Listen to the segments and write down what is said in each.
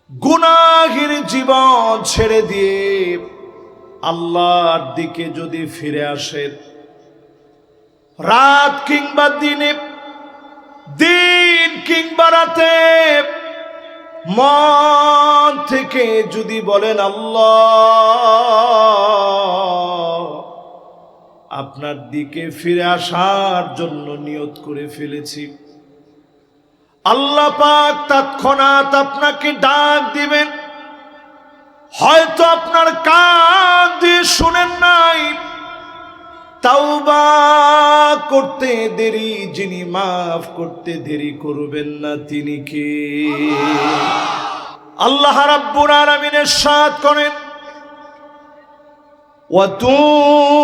গুনাহের জীবন ছেড়ে দিয়ে আল্লাহর দিকে যদি ফিরে আসেন, রাত কিংবা দিনে, দিন কিংবা রাতে মন থেকে যদি বলেন আল্লাহ, আপনার দিকে ফিরে আসার জন্য নিয়ত করে ফেলেছি, আল্লাহ পাক তৎক্ষণাৎ আপনাকে ডাক দিবেন। হয়তো আপনার কান দিয়ে শুনেন নাই, তাওবা করতে দেরি, যিনি মাফ করতে দেরি করবেন না তিনি কে? আল্লাহ রাব্বুল আলামিন ইরশাদ করেন, وَتُوبُوا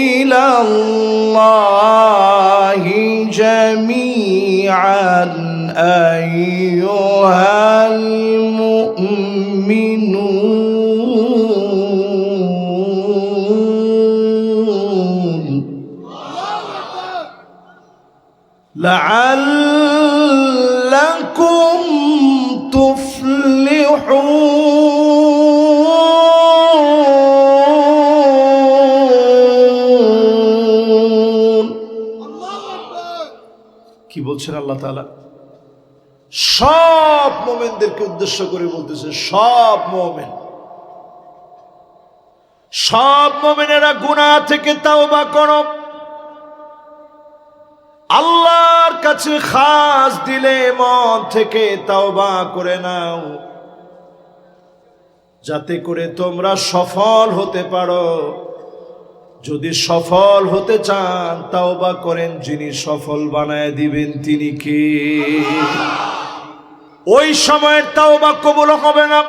إِلَى اللَّهِ جَمِيعًا أَيُّهَا الْمُؤْمِنُونَ لَعَلَّكُمْ تُفْلِحُونَ। কি বলছেন আল্লাহ তাআলা? সব মুমিনদেরকে উদ্দেশ্য করে বলতেছে, সব মুমিন, সব মুমিনেরা গুনাহ থেকে তাওবা করো, আল্লাহর কাছে খাস দিলে মন থেকে তাওবা করে নাও, যাতে করে তোমরা সফল হতে পারো। যদি সফল হতে চান তাওবা করেন, যিনি সফল বানায় দিবেন তিনি কে? ওই সময়ের তাওবা কবুল হবে না।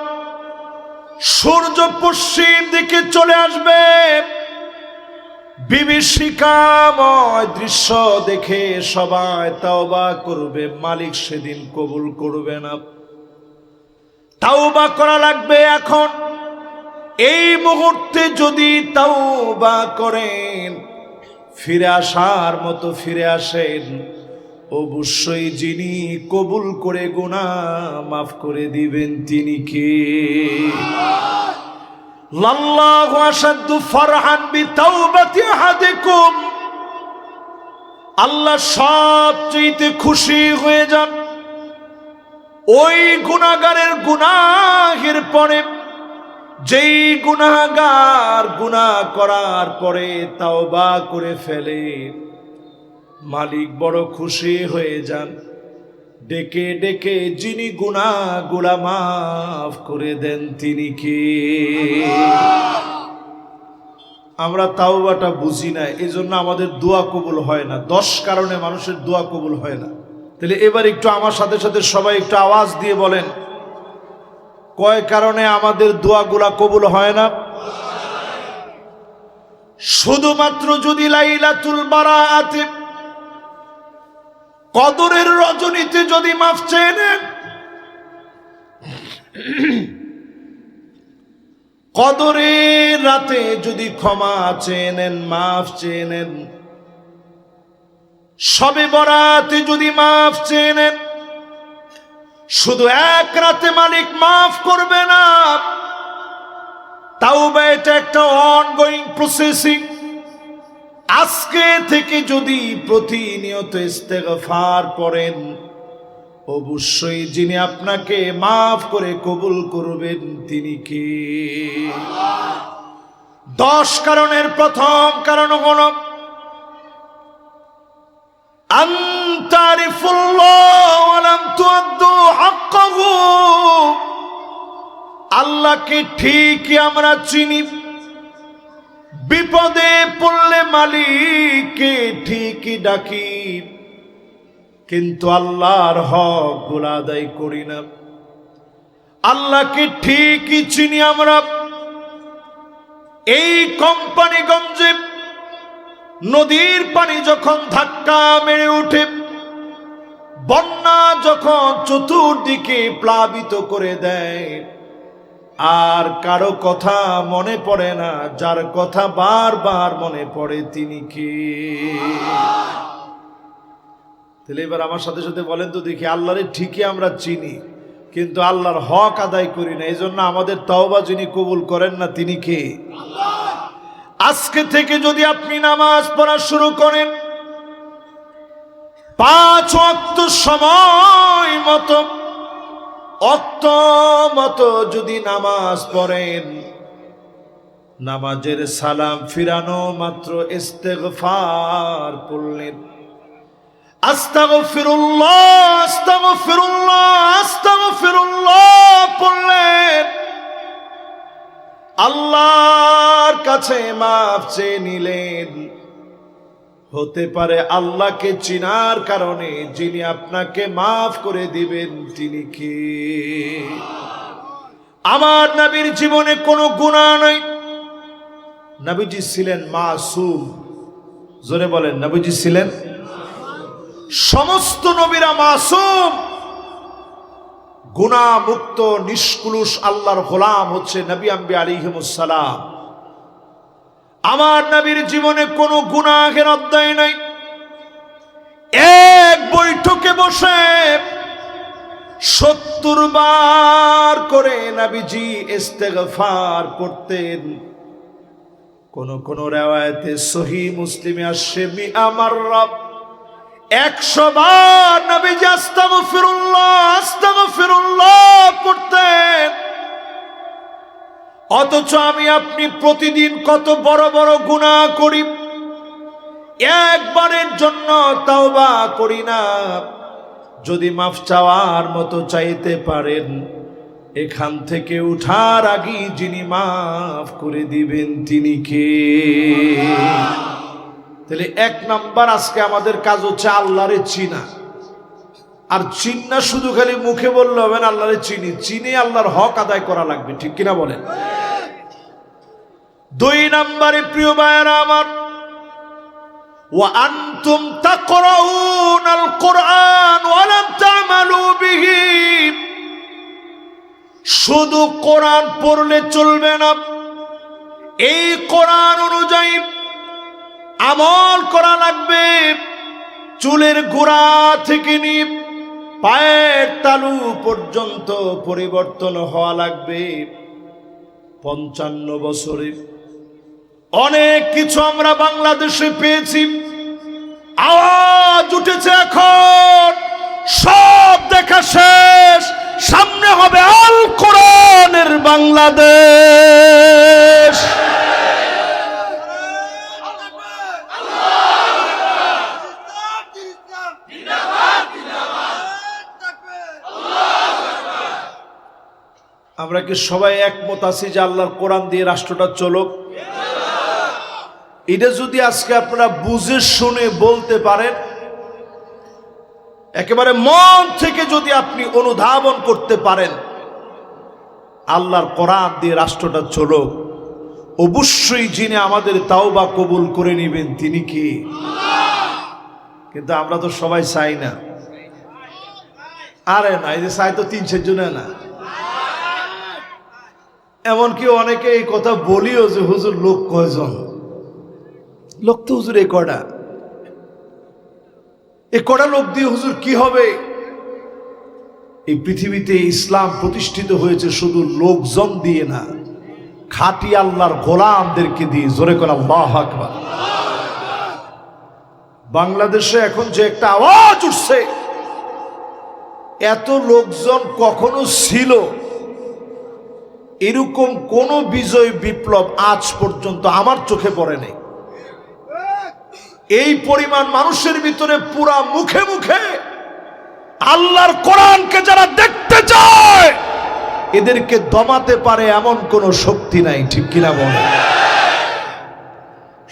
সূর্য পশ্চিম দিকে চলে আসবে, বিভীষিকাময় দৃশ্য দেখে সবাই তাওবা করবে, মালিক সেদিন কবুল করবে না। তাওবা করা লাগবে এখন, এই মুহূর্তে যদি তাওবা করেন, ফিরে আসার মতো ফিরে আসেন, অবশ্যই যিনি কবুল করে গুনাহ মাফ করে দিবেন তিনি কে? লাল্লাহু আশাদ্দু ফারহান বিতাওবাতি আহাদিকুম, আল্লাহ সবচেয়ে খুশি হয়ে যান ওই গুনাহগারের গুনাহের পরে, যেই গুনাহগার গুনাহ করার পরে তাওবা করে ফেলে, মালিক বড় খুশি হয়ে যান। ডেকে ডেকে যিনি গুনাহগুলা মাফ করে দেন তিনি কে? আমরা তাওবাটা বুঝি না, এজন্য আমাদের দোয়া কবুল হয় না। 10 কারণে মানুষের দোয়া কবুল হয় না। তাহলে এবার একটু আমার সাথে সাথে সবাই একটু আওয়াজ দিয়ে বলেন, কয় কারণে আমাদের দোয়াগুলা কবুল হয় না? শুধুমাত্র যদি লাইলাতুল বারাআতে, কদরের রজনীতে যদি মাফ চেয়ে নেন, কদরের রাতে যদি ক্ষমা চেয়ে নেন, মাফ চেয়ে নেন, শবে বরাতে যদি মাফ চেয়ে নেন, শুধু এক রাতে মালিক মাফ করবে না। তাওবা এটা একটা অনগোয়িং প্রসেসিং। আজকে থেকে যদি প্রতিনিয়ত ইস্তেগফার পড়েন, অবশ্যই যিনি আপনাকে মাফ করে কবুল করবেন তিনি কে? 10 কারণের প্রথম কারণ হল আনতারিফুল্লাহ ওয়া লাম তুআদ্দু হাক্কাহু, আল্লাহকে ঠিকই আমরা চিনি, বিপদে পড়লে মালিককে ঠিকই ডাকি, কিন্তু আল্লাহর হক গুলা আদায় করি না। আল্লাহকে ঠিকই চিনি আমরা, এই কোম্পানিগঞ্জে নদীর পানি যখন ধাক্কা মেরে ওঠে, বন্যা যখন চতুর্দিকে প্লাবিত করে দেয়, আর কারো কথা মনে পড়ে না, যার কথা বারবার মনে পড়ে তিনি কে? তাহলে এবার আমার সাথে সাথে বলেন তো দেখি, আল্লাহরে ঠিকই আমরা চিনি, কিন্তু আল্লাহর হক আদায় করি না। এই জন্য আমাদের তওবা যিনি কবুল করেন না তিনি কে? আজকে থেকে যদি আপনি নামাজ পড়া শুরু করেন, 5 ওয়াক্ত সময় মতো যদি নামাজ পড়েন, নামাজের সালাম ফিরানো মাত্র ইস্তেগফার পড়লেন, আস্তাগফিরুল্লাহ আস্তাগফিরুল্লাহ আস্তাগফিরুল্লাহ পড়লেন, আল্লাহর কাছে মাফ চেয়ে নিলেন। হতে পারে আল্লাহকে চিনার কারণে যিনি আপনাকে মাফ করে দিবেন তিনি কে? আমার নবীর জীবনে কোনো গুনাহ নাই। নবীজি ছিলেন মাসুম। জোরে বলেন, নবীজি ছিলেন। সমস্ত নবীরা মাসুম, গুনাহ মুক্ত নিষ্কুলুষ আল্লাহর গোলাম হচ্ছে নবী আম্বিয়া আলাইহিমুস সালাম। আমার নবীর জীবনে কোনো গুনাহের অধ্যায় নাই। এক বৈঠকে বসে 70 বার করে নবীজি ইস্তেগফার করতেন। কোন কোন riwayate সহিহ মুসলিমে আসছে আমার রব 100 বার নবীজি আস্তাগফিরুল্লাহ আস্তাগফিরুল্লাহ পড়তেন। অথচ আমি আপনি প্রতিদিন কত বড় বড় গুনাহ করি, একবারের জন্য তাওবা করি না। যদি মাফ চাওয়ার মতো চাইতে পারেন, এখান থেকে উঠার আগে যিনি মাফ করে দিবেন তিনি কে? তাহলে 1 নাম্বার আজকে আমাদের কাজ হচ্ছে আল্লাহরে চিনা। আর চিন্না শুধু খালি মুখে বললে হবে না, আল্লাহরে চিনি আল্লাহর হক আদায় করা লাগবে, ঠিক কিনা বলেন? 2 নম্বরে প্রিয় ভাইরা আমার, ওয়া আনতুম তাকরাউনাল কুরআন ওয়া লাম তা'মালু বিহি। শুধু কোরআন পড়লে চলবে না, এই কোরআন অনুযায়ী আমল করা লাগবে। চুলের গোড়া থেকে নিয়ে পায়ের তালু পর্যন্ত পরিবর্তন হওয়া লাগবে। 55 বছরে অনেক কিছু আমরা বাংলাদেশে পেয়েছি, আওয়াজ উঠেছে, এখন সব দেখা শেষ, সামনে হবে আল কোরআনের বাংলাদেশ। আমরা কি সবাই একমত আছি যে আল্লাহর কোরআন দিয়ে রাষ্ট্রটা চলুক? এটা যদি আজকে আপনারা বুঝে শুনে বলতে পারেন, একেবারে মন থেকে যদি আপনি অনুধাবন করতে পারেন আল্লাহর কোরআন দিয়ে রাষ্ট্রটা চলুক, অবশ্যই যিনি আমাদের তাওবা কবুল করে নেবেন তিনি কি? কিন্তু আমরা তো সবাই চাই না। আরে না, এই যে চাই তো 3-4 জনে না। এমনকি অনেকে এই কথা বলিও যে হুজুর লোক কয়জন? লোক তো হুজুর এই কড়া লোক দিয়ে হুজুর কি হবে? এই পৃথিবীতে ইসলাম প্রতিষ্ঠিত হয়েছে শুধু লোকজন দিয়ে না, খাঁটি আল্লাহর গোলামদেরকে দিয়ে। জোরে করে আল্লাহু আকবার। বাংলাদেশে এখন যে একটা আওয়াজ উঠছে, এত লোকজন কখনো ছিল এরকম কোন বিজয় বিপ্লব আজ পর্যন্ত আমার চোখে পড়ে নাই। এই পরিমাণ মানুষের ভিতরে পুরা মুখে মুখে আল্লাহর কোরআনকে যারা দেখতে চায় এদেরকে দমাতে পারে এমন কোন শক্তি নাই, ঠিক কিনা বলেন?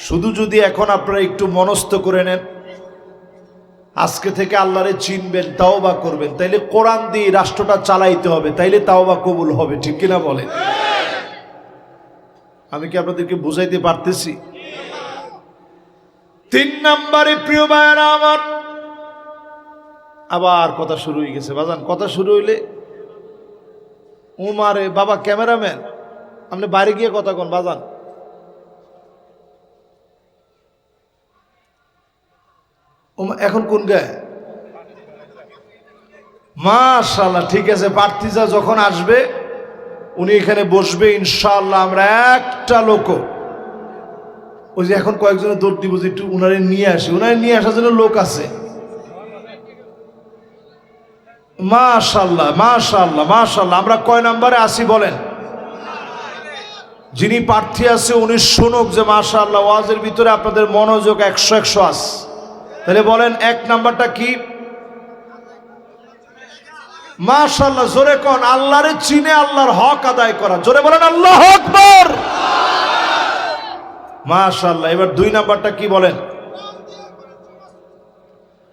শুধু যদি এখন আপনারা একটু মনস্থ করে নেন, আজকে থেকে আল্লাহরে চিনবেন, তাওবা করবেন, তাইলে কোরআন দিয়ে রাষ্ট্রটা চালাইতে হবে, তাইলে তাওবা কবুল হবে, ঠিক কিনা বলেন? আমি কি আপনাদেরকে বুঝাইতে পারতেছি? 3 নম্বরে প্রিয় ভাইরা আমার, আবার কথা শুরু হয়ে গেছে বাজান। কথা শুরু হইলে উমারে বাবা ক্যামেরাম্যান আপনি বাইরে গিয়ে কথা কোন বাজান। এখন কোন গায়ে মাশাআল্লাহ, ঠিক আছে। প্রার্থীরা যখন আসবে উনি এখানে বসবে ইনশাআল্লাহ। আমরা একটা লোক ওই যে এখন কয়েকজনের দৌড় দিব যে একটু উনারে নিয়ে আসি, উনারে নিয়ে আসার জন্য লোক আছে। মাশাআল্লাহ মাশাআল্লাহ মাশাআল্লাহ। আমরা কয় নম্বরে আসি বলেন? যিনি প্রার্থী আছে উনি শুনুক যে মাশাআল্লাহ ওয়াজের ভিতরে আপনাদের মনোযোগ 100 আছে। তাহলে বলেন 1 নাম্বারটা কি? মাশাআল্লাহ, জোরে কোন আল্লাহরে চিনে আল্লাহর হক আদায় করা। জোরে বলেন আল্লাহু আকবার। মাশাআল্লাহ। এবার 2 নাম্বারটা কি বলেন?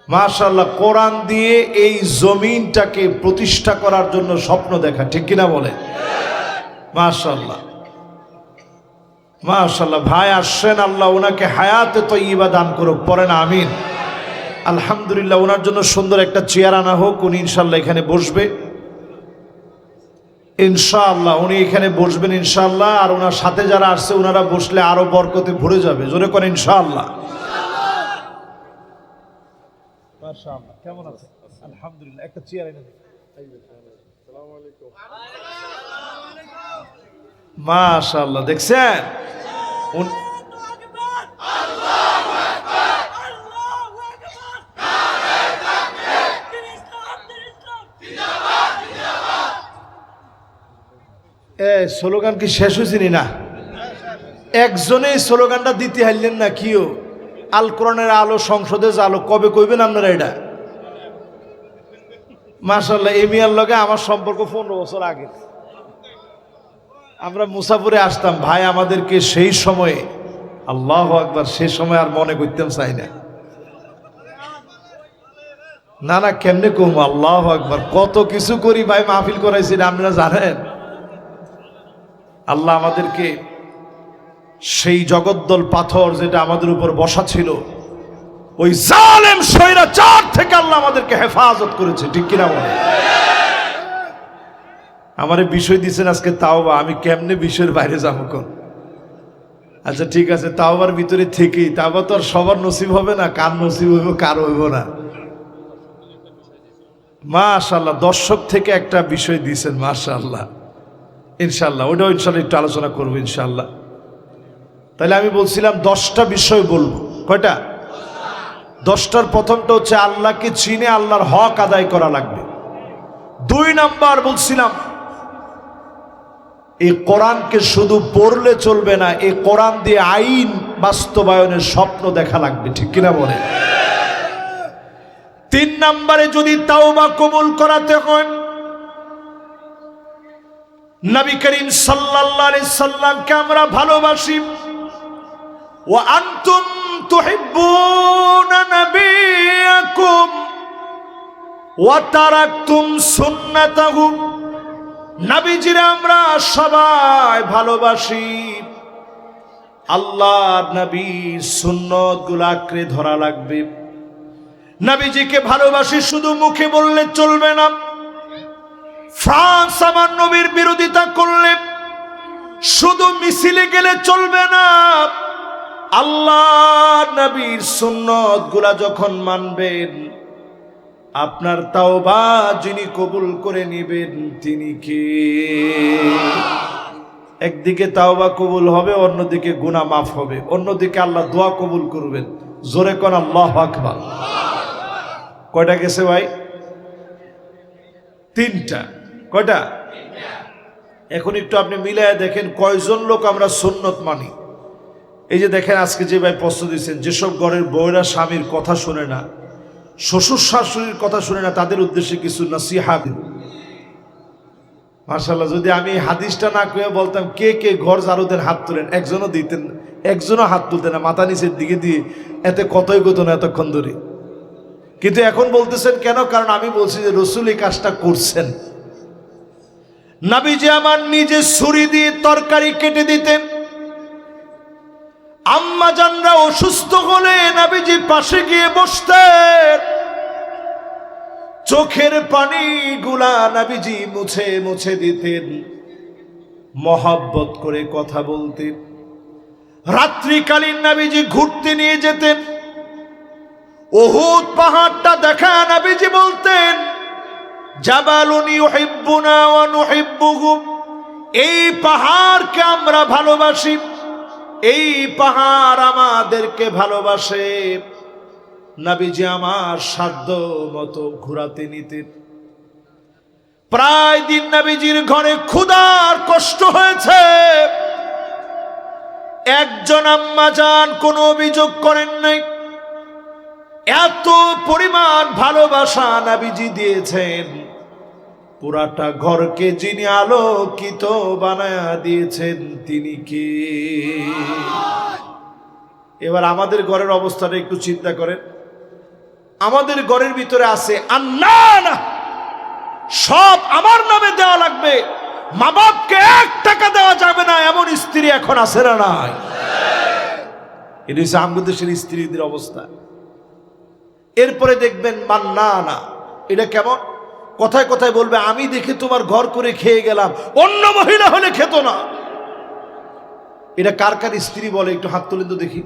মাশাআল্লাহ, কোরআন দিয়ে এই জমিনটাকে প্রতিষ্ঠা করার জন্য স্বপ্ন দেখা। ঠিক কিনা বলেন? মাশাআল্লাহ মাশাআল্লাহ। ভাই আসছেন, আল্লাহ ওনাকে হায়াতে তয়্যিবা দান করুক। পড়েন আমিন। আলহামদুলিল্লাহ। ওনার জন্য সুন্দর একটা চেয়ার আনা হোক, উনি ইনশাআল্লাহ এখানে বসবে ইনশাআল্লাহ। উনি এখানে বসবেন ইনশাআল্লাহ। আর ওনার সাথে যারা আসছে ওনারা বসলে আরো বরকতে ভরে যাবে। জোরে করেন ইনশাআল্লাহ। মাশাআল্লাহ। কেমন আছেন? আলহামদুলিল্লাহ। একটা চেয়ার এনে দিন। আসসালামু আলাইকুম। মাশাআল্লাহ, দেখছেন? স্লোগান কি শেষ হয়েছিনি? না, একজনেই স্লোগানটা দিতে হারলেন না। কিও আল কোরআনের আলো সংসদে আলো কবে কইবেন আপনারা এটা? মাশাআল্লাহ। এমিয়ার লগে আমার সম্পর্ক 15 বছর আগে। আমরা মুসাফিরে আসতাম, ভাই আমাদেরকে সেই সময়ে, আল্লাহু আকবার, সেই সময় আর মনে করতাম চাই না। না না, কেমনে কম, আল্লাহু আকবার, কত কিছু করি ভাই, মাহফিল করাইছি আপনারা জানেন। আল্লাহ আমাদেরকে সেই জগদ্দল পাথর যেটা আমাদের উপর বসা ছিল, ওই জালেম স্বৈরাচার থেকে আল্লাহ আমাদেরকে হেফাজত করেছে। ঠিক কিনা বলে? আমারে বিষয় দিচ্ছেন আজকে তাওবা, আমি কেমনে বিষয়ের বাইরে যাবো কোন? আচ্ছা ঠিক আছে, তাওবার ভিতরে থেকেই, তাওবা তো আর সবার নসিব হবে না, কার নসিব হইব কার হইব না। মাশাআল্লাহ, দর্শক থেকে একটা বিষয় দিয়েছেন, মাশাআল্লাহ। ইনশাআল্লাহ ওটাও ইনশাআল্লাহ একটু আলোচনা করবো ইনশাআল্লাহ। তাহলে আমি বলছিলাম 10টা বিষয় বলবো। কয়টা? 10টার প্রথমটা হচ্ছে আল্লাহকে চিনে আল্লাহর হক আদায় করা লাগবে। 2 নাম্বার বলছিলাম এই কোরআনকে শুধু পড়লে চলবে না, এই কোরআন দিয়ে আইন বাস্তবায়নের স্বপ্ন দেখা লাগবে। ঠিক কিনা বলে? 3 নাম্বারে যদি তাওবা কবুল করাতে হয়, নবী করিম সাল্লাল্লাহু আলাইহি সাল্লামকে আমরা ভালোবাসি। ওয়া আনতুম তুহিব্বুনা নবিয়াকুম ওয়া তারাকতুম সুন্নাতাহু। নবীজিরা আমরা সবাই ভালোবাসি, আল্লাহর নবী সুন্নতগুলো আঁকড়ে ধরা লাগবে। নবীজিকে ভালোবাসি শুধু মুখে বললে চলবে না। ফ্রান্স আমার নবীর বিরোধিতা করলে শুধু মিছিলে গেলে চলবে না। আল্লাহর নবীর সুন্নতগুলা যখন মানবেন, আপনার তাওবা যিনি কবুল করে নেবেন তিনি কে? একদিকে তাওবা কবুল হবে, অন্যদিকে গুনাহ মাফ হবে, অন্যদিকে আল্লাহ দোয়া কবুল করবেন। জোরে কোন আল্লাহু আকবার। কয়টা গেছে ভাই? 3টা। কয়টা? এখন একটু আপনি মিলায় দেখেন কয়জন লোক আমরা সুন্নত মানি। এই যে দেখেন আজকে যে ভাই প্রশ্ন দিচ্ছেন, যেসব ঘরের বউরা স্বামীর কথা শুনে না, শ্বশুর শাশুড়ির কথা শুনে না, তাদের উদ্দেশ্যে কিছু নসিহত দিন। মাশাআল্লাহ, যদি আমি হাদিসটা না কয়ে বলতাম কে কে ঘর ঝাড়ু দেন হাত তোলেন, একজনও দিতেন, একজনও হাত তুলতেন না, মাথা নিচের দিকে দিয়ে এতে কতই গত না এতক্ষণ ধরে। কিন্তু এখন বলতেছেন কেন? কারণ আমি বলছি যে রাসূল এই কাজটা করছেন। নবীজি আমার নিজে ছুরি দিয়ে তরকারি কেটে দিতেন। আম্মা জানরা অসুস্থ হলে নবীজি পাশে গিয়ে বসতেন, চোখের পানিগুলা নবীজি মুছে মুছে দিতেন, মহব্বত করে কথা বলতেন। রাত্রিকালীন নবীজি ঘুরতে নিয়ে যেতেন, উহুদ পাহাড়টা দেখা নবীজি বলতেন জাবালুন ইউহিব্বুনা ওয়া নুহিব্বুহু, এই পাহাড়কে আমরা ভালোবাসি, এই পাহাড় আমাদেরকে ভালোবাসে। নবীজি আমার সাধ্য মতো ঘোরাতে নিতেন। প্রায় দিন নবীজির ঘরে ক্ষুধার কষ্ট হয়েছে, একজন আম্মা জান কোনো অভিযোগ করেন নাই। এত পরিমাণ ভালোবাসা নবীজি দিয়েছেন, পুরাটা ঘরকে যিনি আলোকিত বানায়া দিয়েছেন তিনি কে? এবার আমাদের ঘরের অবস্থাটা একটু চিন্তা করেন। আমাদের ঘরের ভিতরে আছে আন্নানা, সব আমার নামে দেওয়া লাগবে, মা বাপকে 1 টাকা দেওয়া যাবে না, এমন স্ত্রী এখন আছে না নাই? এটা হচ্ছে আমাদের দেশের স্ত্রীদের অবস্থা। এরপরে দেখবেন মান্নানা, এটা কেমন? কথায় কথায় বলবে আমি দেখে তোমার ঘর করে খেয়ে গেলাম, অন্য মহিলা হলে খেত না। এটা কার কার স্ত্রী বলে? একটু হাত তুলে তো দেখি।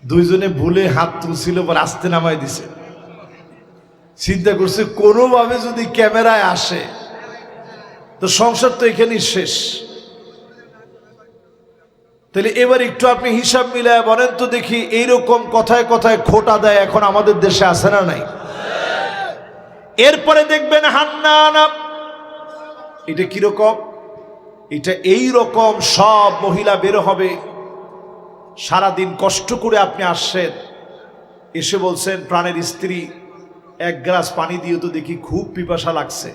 দুইজনে ভুলে হাত তুলছিল, পর আস্তে নামাই দিছে। চিন্তা করছে কোনোভাবে যদি ক্যামেরায় আসে তো সংসার তো এখানেই শেষ। তাহলে এবার একটু আপনি হিসাব মিলায় বলেন তো দেখি, এইরকম কথায় কথায় খোটা দেয় এখন আমাদের দেশে আছে না নাই? এরপরে দেখবেন হান্নানা, এটা কিরকম? এটা এই রকম সব মহিলা বের হবে, সারাদিন কষ্ট করে আপনি আসছেন, এসে বলছেন প্রাণের স্ত্রী 1 গ্লাস পানি দিও তো দেখি, খুব পিপাসা লাগছে।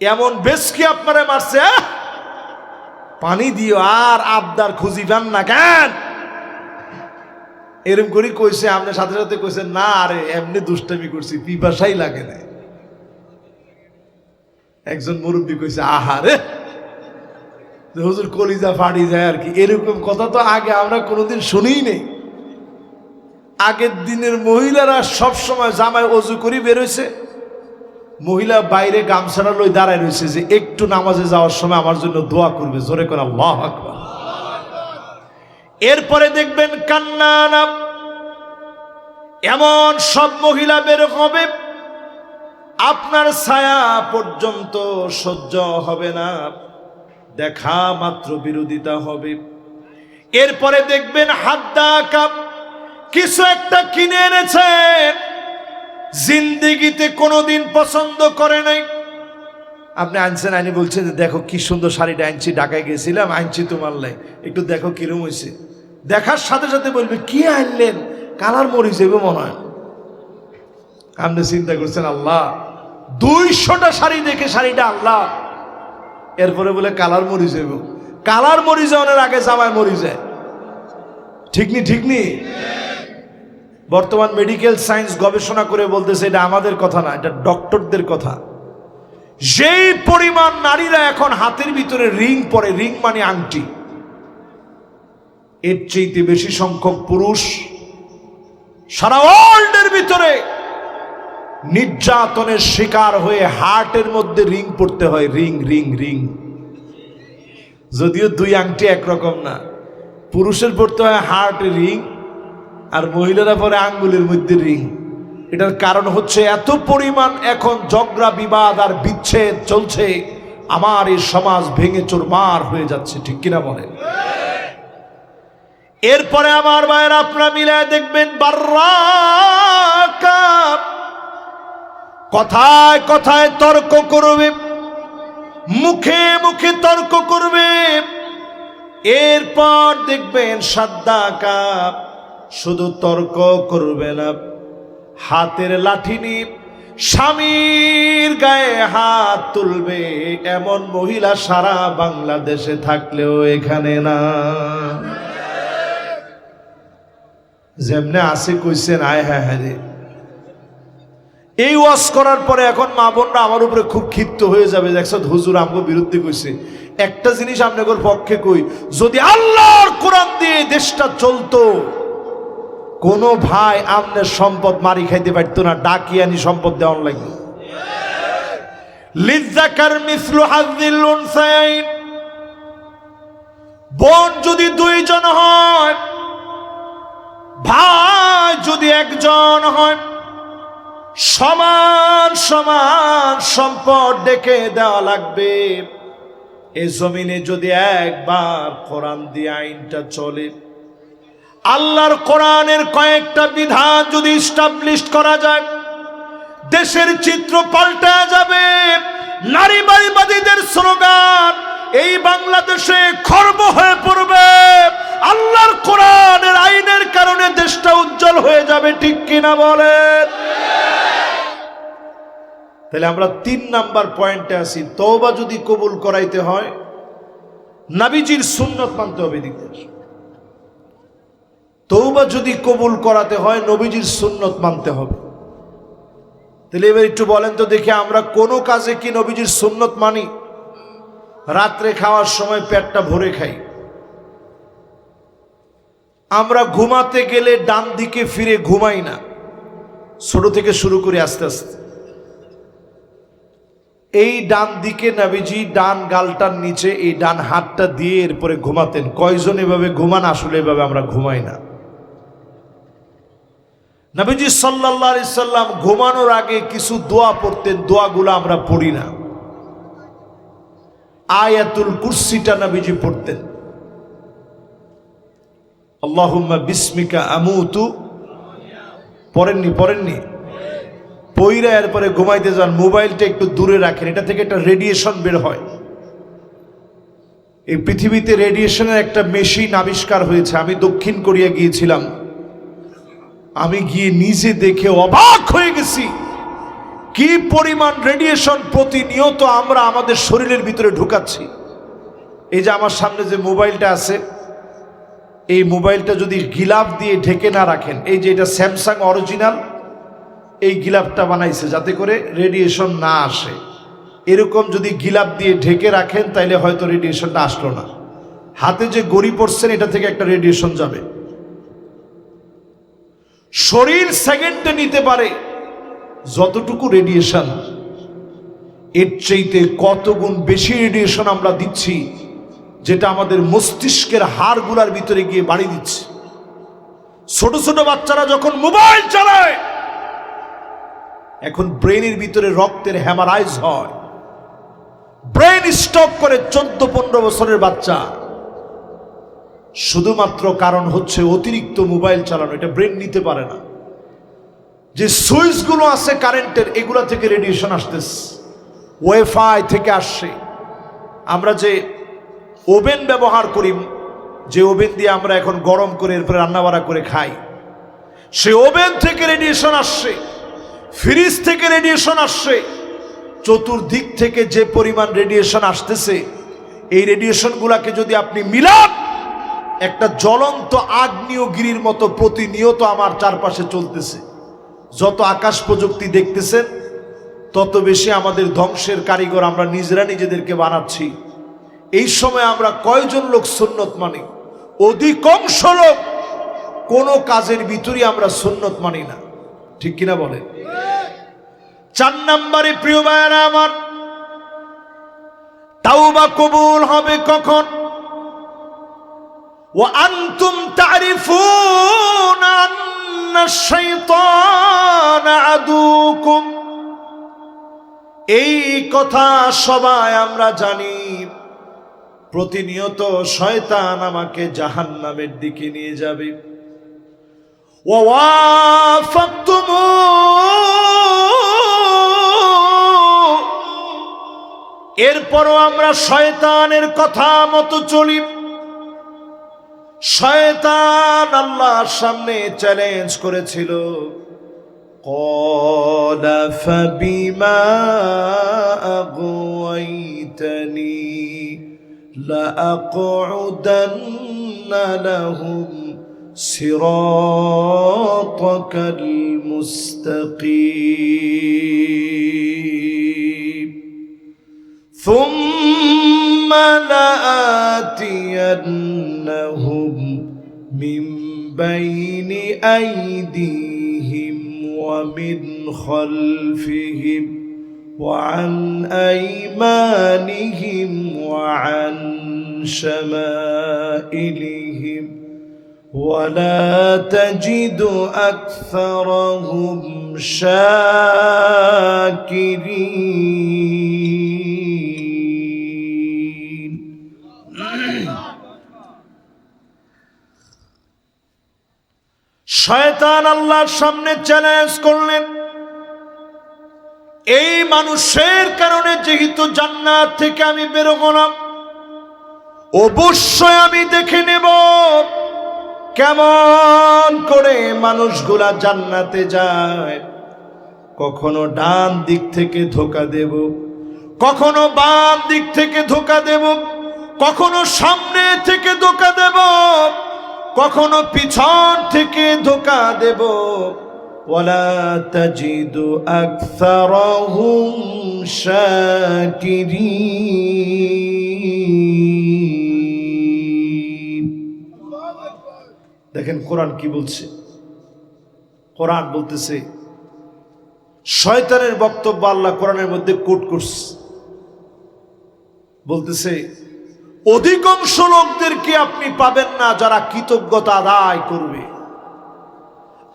এমন বেশ কি আপনারা মারছে, পানি দিও, আর আবদার খুঁজিবেন না কেন? এরকম করে কইছে, আপনার সাথে সাথে কইছে না আরে এমনি দুষ্টামি করছি, পিপাসাই লাগে না। একজন মুরব্বী কইছে আহারে হুজুর কলিজা ফাটি যায় আর কি। এরকম কথা তো আগে আমরা কোনোদিন শুনিই নেই। আগের দিনের মহিলারা সব সময় জামায় অজু করে বেরোইছে, মহিলা বাইরে গামছাড়া লই দাঁড়ায় রয়েছে যে একটু নামাজে যাওয়ার সময় আমার জন্য দোয়া করবে, জোরে করে আল্লাহু আকবার। এরপরে দেখবেন কান্নানা, এমন সব মহিলা বের হবে আপনার ছায়া পর্যন্ত সহ্য হবে না, দেখা মাত্র বিরোধিতা হবে। এরপরে দেখবেন হাদ্দাকা, কিছু একটা কিনে এনেছেন, জিন্দেগিতে কোনোদিন পছন্দ করে নাই। আপনি আনছেন, আইনি বলছেন যে দেখো কি সুন্দর শাড়িটা আনছি, ঢাকায় গেছিলাম আনছি তোমার লাই, একটু দেখো কিরম হয়েছে। দেখার সাথে সাথে বলবে কি আনলেন, কালার মরে যাবে মনে হয়। আপনি চিন্তা করছেন আল্লাহ 200টা শাড়ি দেখে শাড়িটা আল্লাহ, এরপরে বলে কালার মরি যাবে। কালার মরি যাওয়ার আগে জামায় মরি যায়। ঠিক নি? ঠিক নি? বর্তমান মেডিকেল সায়েন্স গবেষণা করে বলতেছে এটা আমাদের কথা না, এটা ডক্টরদের কথা। যেই পরিমাণ নারীরা এখন হাতের ভিতরে রিং পরে, রিং মানে আংটি, এর চেয়ে বেশি সংখ্যক পুরুষ সারা ওয়ার্ল্ডের ভিতরে নির্যাতনের শিকার হয়ে হার্টের মধ্যে রিং পড়তে হয়। রিং রিং রিং, যদিও 2 আংটি একরকম না, পুরুষের পড়তে হয় হার্ট রিং আর মহিলারা পরে আঙ্গুলের মধ্যে রিং। এটার কারণ হচ্ছে এত পরিমাণ এখন ঝগড়া বিবাদ আর বিচ্ছেদ চলছে, আমার এই সমাজ ভেঙে চুরমার হয়ে যাচ্ছে। ঠিক কিনা বলেন? এরপরে আমার ভাইয়েরা আপনারা মিলায় দেখবেন বাররাকা, কথায় কথায় তর্ক করবে, মুখে মুখে তর্ক করবে। এরপর দেখবেন সাদ্দাকা, শুধু তর্ক করবে না, হাতের লাঠি নিয়ে স্বামীর গায়ে হাত তুলবে। এমন মহিলা সারা বাংলাদেশে থাকলেও এখানে না। যেমনে আসে কইছেন আয় হ্যাঁ হ্যাঁ রে। এই ওয়াজ করার পরে এখন মা বোনরা আমার উপরে খুব ক্ষিপ্ত হয়ে যাবে, দেখছো হুজুর আমগো বিরুদ্ধে কইছে। একটা জিনিস আপনাদের পক্ষে কই, যদি আল্লাহর কোরআন দিয়ে দেশটা চলতো, কোন ভাই আমনের সম্পদ মারি খাইতে পারতো না, ডাকিয়ানি সম্পদ দেওয়ার লাগবে। লিযাকার মিসলু হাযিল উনসায়াইন, বোন যদি 2 জন হয়, ভাই যদি 1 জন হয়, সমান সমান সম্পদ ডেকে দেওয়া লাগবে। এই জমিনে যদি একবার কোরআন দিয়ে আইনটা চলে, আল্লাহর কোরআনের কয়েকটা বিধান যদি এস্টাবলিশ করা যায়, দেশের চিত্র পাল্টে যাবে। নারীবাদীদের স্লোগান এই বাংলাদেশে খর্ব হয়ে পড়বে। আল্লাহর কোরআনের আইনের কারণে দেশটা উজ্জ্বল হয়ে যাবে, ঠিক কিনা বলেন? তাহলে আমরা 3 নাম্বার পয়েন্টে আছি। তওবা যদি কবুল করাইতে হয়, নবীজির সুন্নাত মানতে হবে। তওবা যদি কবুল করাতে হয়, নবীজির সুন্নাত মানতে হবে। তাহলে এবার একটু বলেন তো দেখি, আমরা কোনো কাজে কি নবীজির সুন্নাত মানি? রাত্রে খাওয়ার সময় পেটটা ভরে খাই। আমরা ঘুমাতে গেলে ডান দিকে ফিরে ঘুমাই না, ছোট থেকে শুরু করে আস্তে আস্তে। এই ডান দিকে নবীজি ডান গালটার নিচে এই ডান হাতটা দিয়ে এরপরে ঘুমাতেন। কয়জন এভাবে ঘুমান? আসলে এভাবে আমরা ঘুমাই না। নবীজি সাল্লাল্লাহু আলাইহি সাল্লাম ঘুমানোর আগে কিছু দোয়া পড়তেন, দোয়াগুলো আমরা পড়ি না। আয়াতুল কুরসিটা নবীজি পড়তেন। আল্লাহুম্মা বিসমিকা আমুতু পড়েননি? পইরা এরপরে ঘুমাইতে যান। মোবাইলটা একটু দূরে রাখেন, এটা থেকে একটা রেডিয়েশন বের হয়। এই পৃথিবীতে রেডিয়েশনের একটা মেশিন আবিষ্কার হয়েছে। আমি দক্ষিণ কোরিয়া গিয়েছিলাম, আমি গিয়ে নিজে দেখে অবাক হয়ে গেছি কি পরিমাণ রেডিয়েশন প্রতিনিয়ত আমরা আমাদের শরীরের ভিতরে ঢুকাচ্ছি। এই যে আমার সামনে যে মোবাইলটা আছে, এই মোবাইলটা যদি গিলাফ দিয়ে ঢেকে না রাখেন, এই যে এটা স্যামসাং অরিজিনাল, এই গিলাফটা বানাইছে যাতে করে রেডিয়েশন না আসে। এরকম যদি গিলাফ দিয়ে ঢেকে রাখেন তাইলে হয়তো রেডিয়েশনটা আসলো না। হাতে যে গড়ি পড়ছেন, এটা থেকে একটা রেডিয়েশন যাবে। শরীর সেকেন্ডে নিতে পারে যতটুকু রেডিয়েশন, এর চাইতে কত গুণ বেশি রেডিয়েশন আমরা দিচ্ছি, যেটা আমাদের মস্তিষ্কের হাড়গুলার ভিতরে গিয়ে বাড়ি দিচ্ছে। ছোট ছোট বাচ্চারা যখন মোবাইল চালায়, এখন ব্রেনের ভিতরে রক্তের হ্যামারাইজ হয়, ব্রেন স্ট্রোক করে 14-15 বছরের বাচ্চা। শুধুমাত্র কারণ হচ্ছে অতিরিক্ত মোবাইল চালানো, এটা ব্রেন নিতে পারে না। যে সুইচগুলো আছে কারেন্টের, এগুলা থেকে রেডিয়েশন আসতেছে, ওয়াইফাই থেকে আসছে। আমরা যে ওভেন ব্যবহার করি, যে ওভেন দিয়ে আমরা এখন গরম করে এরপরে রান্নাবাড়া করে খাই, সে ওভেন থেকে রেডিয়েশন আসছে, ফ্রিজ থেকে রেডিয়েশন আসছে। চতুর্দিক থেকে যে পরিমাণ রেডিয়েশন আসতেছে, এই রেডিয়েশনগুলোকে যদি আপনি মিলান, একটা জ্বলন্ত আগ্নেয়গিরির মতো প্রতিনিয়ত আমার চারপাশে চলতেছে। যত আকাশ প্রযুক্তি দেখতেছেন, তত বেশি আমাদের ধ্বংসের কারিগর আমরা নিজেরা নিজেদেরকে বানাচ্ছি। এই সময় আমরা কয়জন লোক সুন্নত মানি? অধিকাংশ লোক কোনো কাজের ভিতরে আমরা সুন্নত মানি না, ঠিক কিনা বলেন? 4 নম্বরে প্রিয় ভাইরা আমার, তাওবা কবুল হবে কখন? وأنتم تعرفون أن الشيطان عدوكم। এই কথা সবাই আমরা জানি। প্রতিনিয়ত শয়তান আমাকে জাহান্নামের দিকে নিয়ে যাবে। ووافقتم এরপরও আমরা শয়তানের কথা মতো চলি। শয়তান আল্লাহর সামনে চ্যালেঞ্জ করেছিল, قال فبما أغويتني لأقعدن لهم صراطك المستقيم ثم لآتينهم من بين أيديهم ومن خلفهم وعن أيمانهم وعن شمائلهم ولا تجد أكثرهم শাকিরিন। শয়তান আল্লাহর সামনে চ্যালেঞ্জ করলেন, এই মানুষের কারণে যেহেতু জান্নাত থেকে আমি বেরোবো না, অবশ্যই আমি দেখে নেব কেমন করে মানুষগুলা জান্নাতে যায়। কখনো ডান দিক থেকে ধোঁকা দেব, কখনো বাম দিক থেকে ধোঁকা দেব, কখনো সামনে থেকে ধোঁকা দেব, কখনো পিছন থেকে ধোঁকা দেব। ওয়ালা তাজিদু আকসারাহুম শাকিরিন। দেখেন কোরআন কি বলছে। কোরআন বলতেছে, শয়তানের বক্তব্য আল্লাহ কোরআনের মধ্যে কোট করছে, বলতেছে অধিকাংশ লোকদেরকে আপনি পাবেন না যারা কৃতজ্ঞতা আদায় করবে।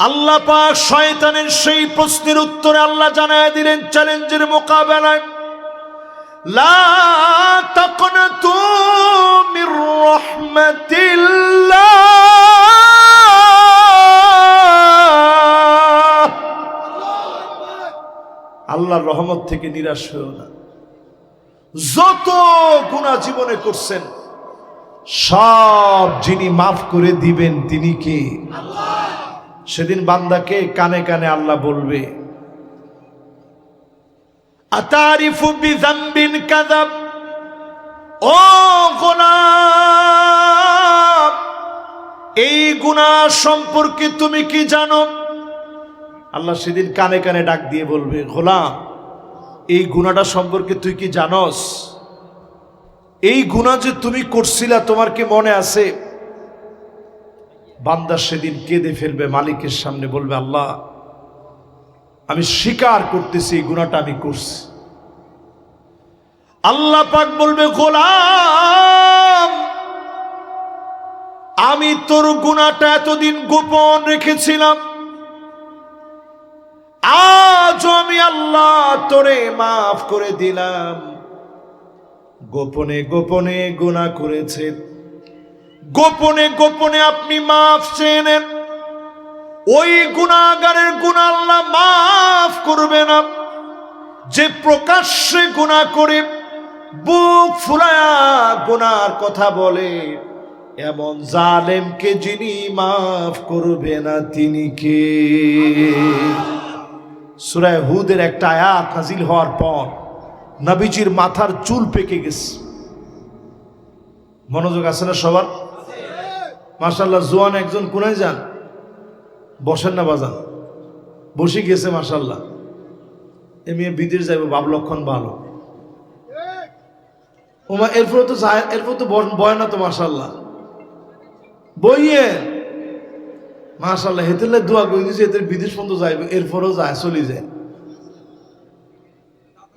আল্লাহ পাক শয়তানের সেই প্রশ্নের উত্তরে আল্লাহ জানায় দিলেন চ্যালেঞ্জের মোকাবেলায়, লা তাকনাতু মির রাহমাতিল্লাহ। আল্লাহর রহমত থেকে নিরাশ হয়েও না। যত গুনাহ জীবনে করছেন সব যিনি মাফ করে দিবেন তিনি কে? আল্লাহ। সেদিন বান্দাকে কানে কানে আল্লাহ বলবে, আতারিফু বিযামবিন কাযাব, ও গোলাম এই গুনাহ সম্পর্কে তুমি কি জানো? আল্লাহ সেদিন কানে কানে ডাক দিয়ে বলবে, গোলাম এই গুনাহটা সম্পর্কে তুই কি জানোস? এই গুনাহ যে তুমি করছিলা তোমার কি মনে আছে? বান্দা সেদিন কেঁদে ফেলবে, মালিকের সামনে বলবে, আল্লাহ আমি স্বীকার করতেছি এই গুনাহটা আমি করছি। আল্লাহ পাক বলবে, গোলাম আমি তোর গুনাহটা এতদিন গোপন রেখেছিলাম, আজ আমি আল্লাহ তোরে মাফ করে দিলাম। গোপনে গোপনে গুনাহ করেছে, গোপনে গোপনে আপনি মাফ চেয়ে নেন, ওই গুনাহগারের গুনাহ আল্লাহ মাফ করবে না। যে প্রকাশ্যে গুনাহ করে বুক ফুলায়া গুনার কথা বলে, এমন জালেমকে যিনি মাফ করবে না তিনি কে? সূরা হুদের একটা আয়াত নাজিল হওয়ার পর নবীজির মাথার চুল পেকে গেছে। মনোযোগ আছে না সবার? মাশাআল্লাহ, জোয়ান একজন কোনায় যান, বসেন না বাজান, বসে গেছে মাশাআল্লাহ। এমনি বিদেশ যাইব, বাপ লক্ষণ ভালো। ওমা এরপর তো যায়, এরপর তো বয় না তো মাশাআল্লাহ, বইয়ে মাশাআল্লাহ। হেতেলে দোয়া করে দিয়েছে, এদের বিদেশ পর্যন্ত যাইবে, এরপরও যায়, চলে যায়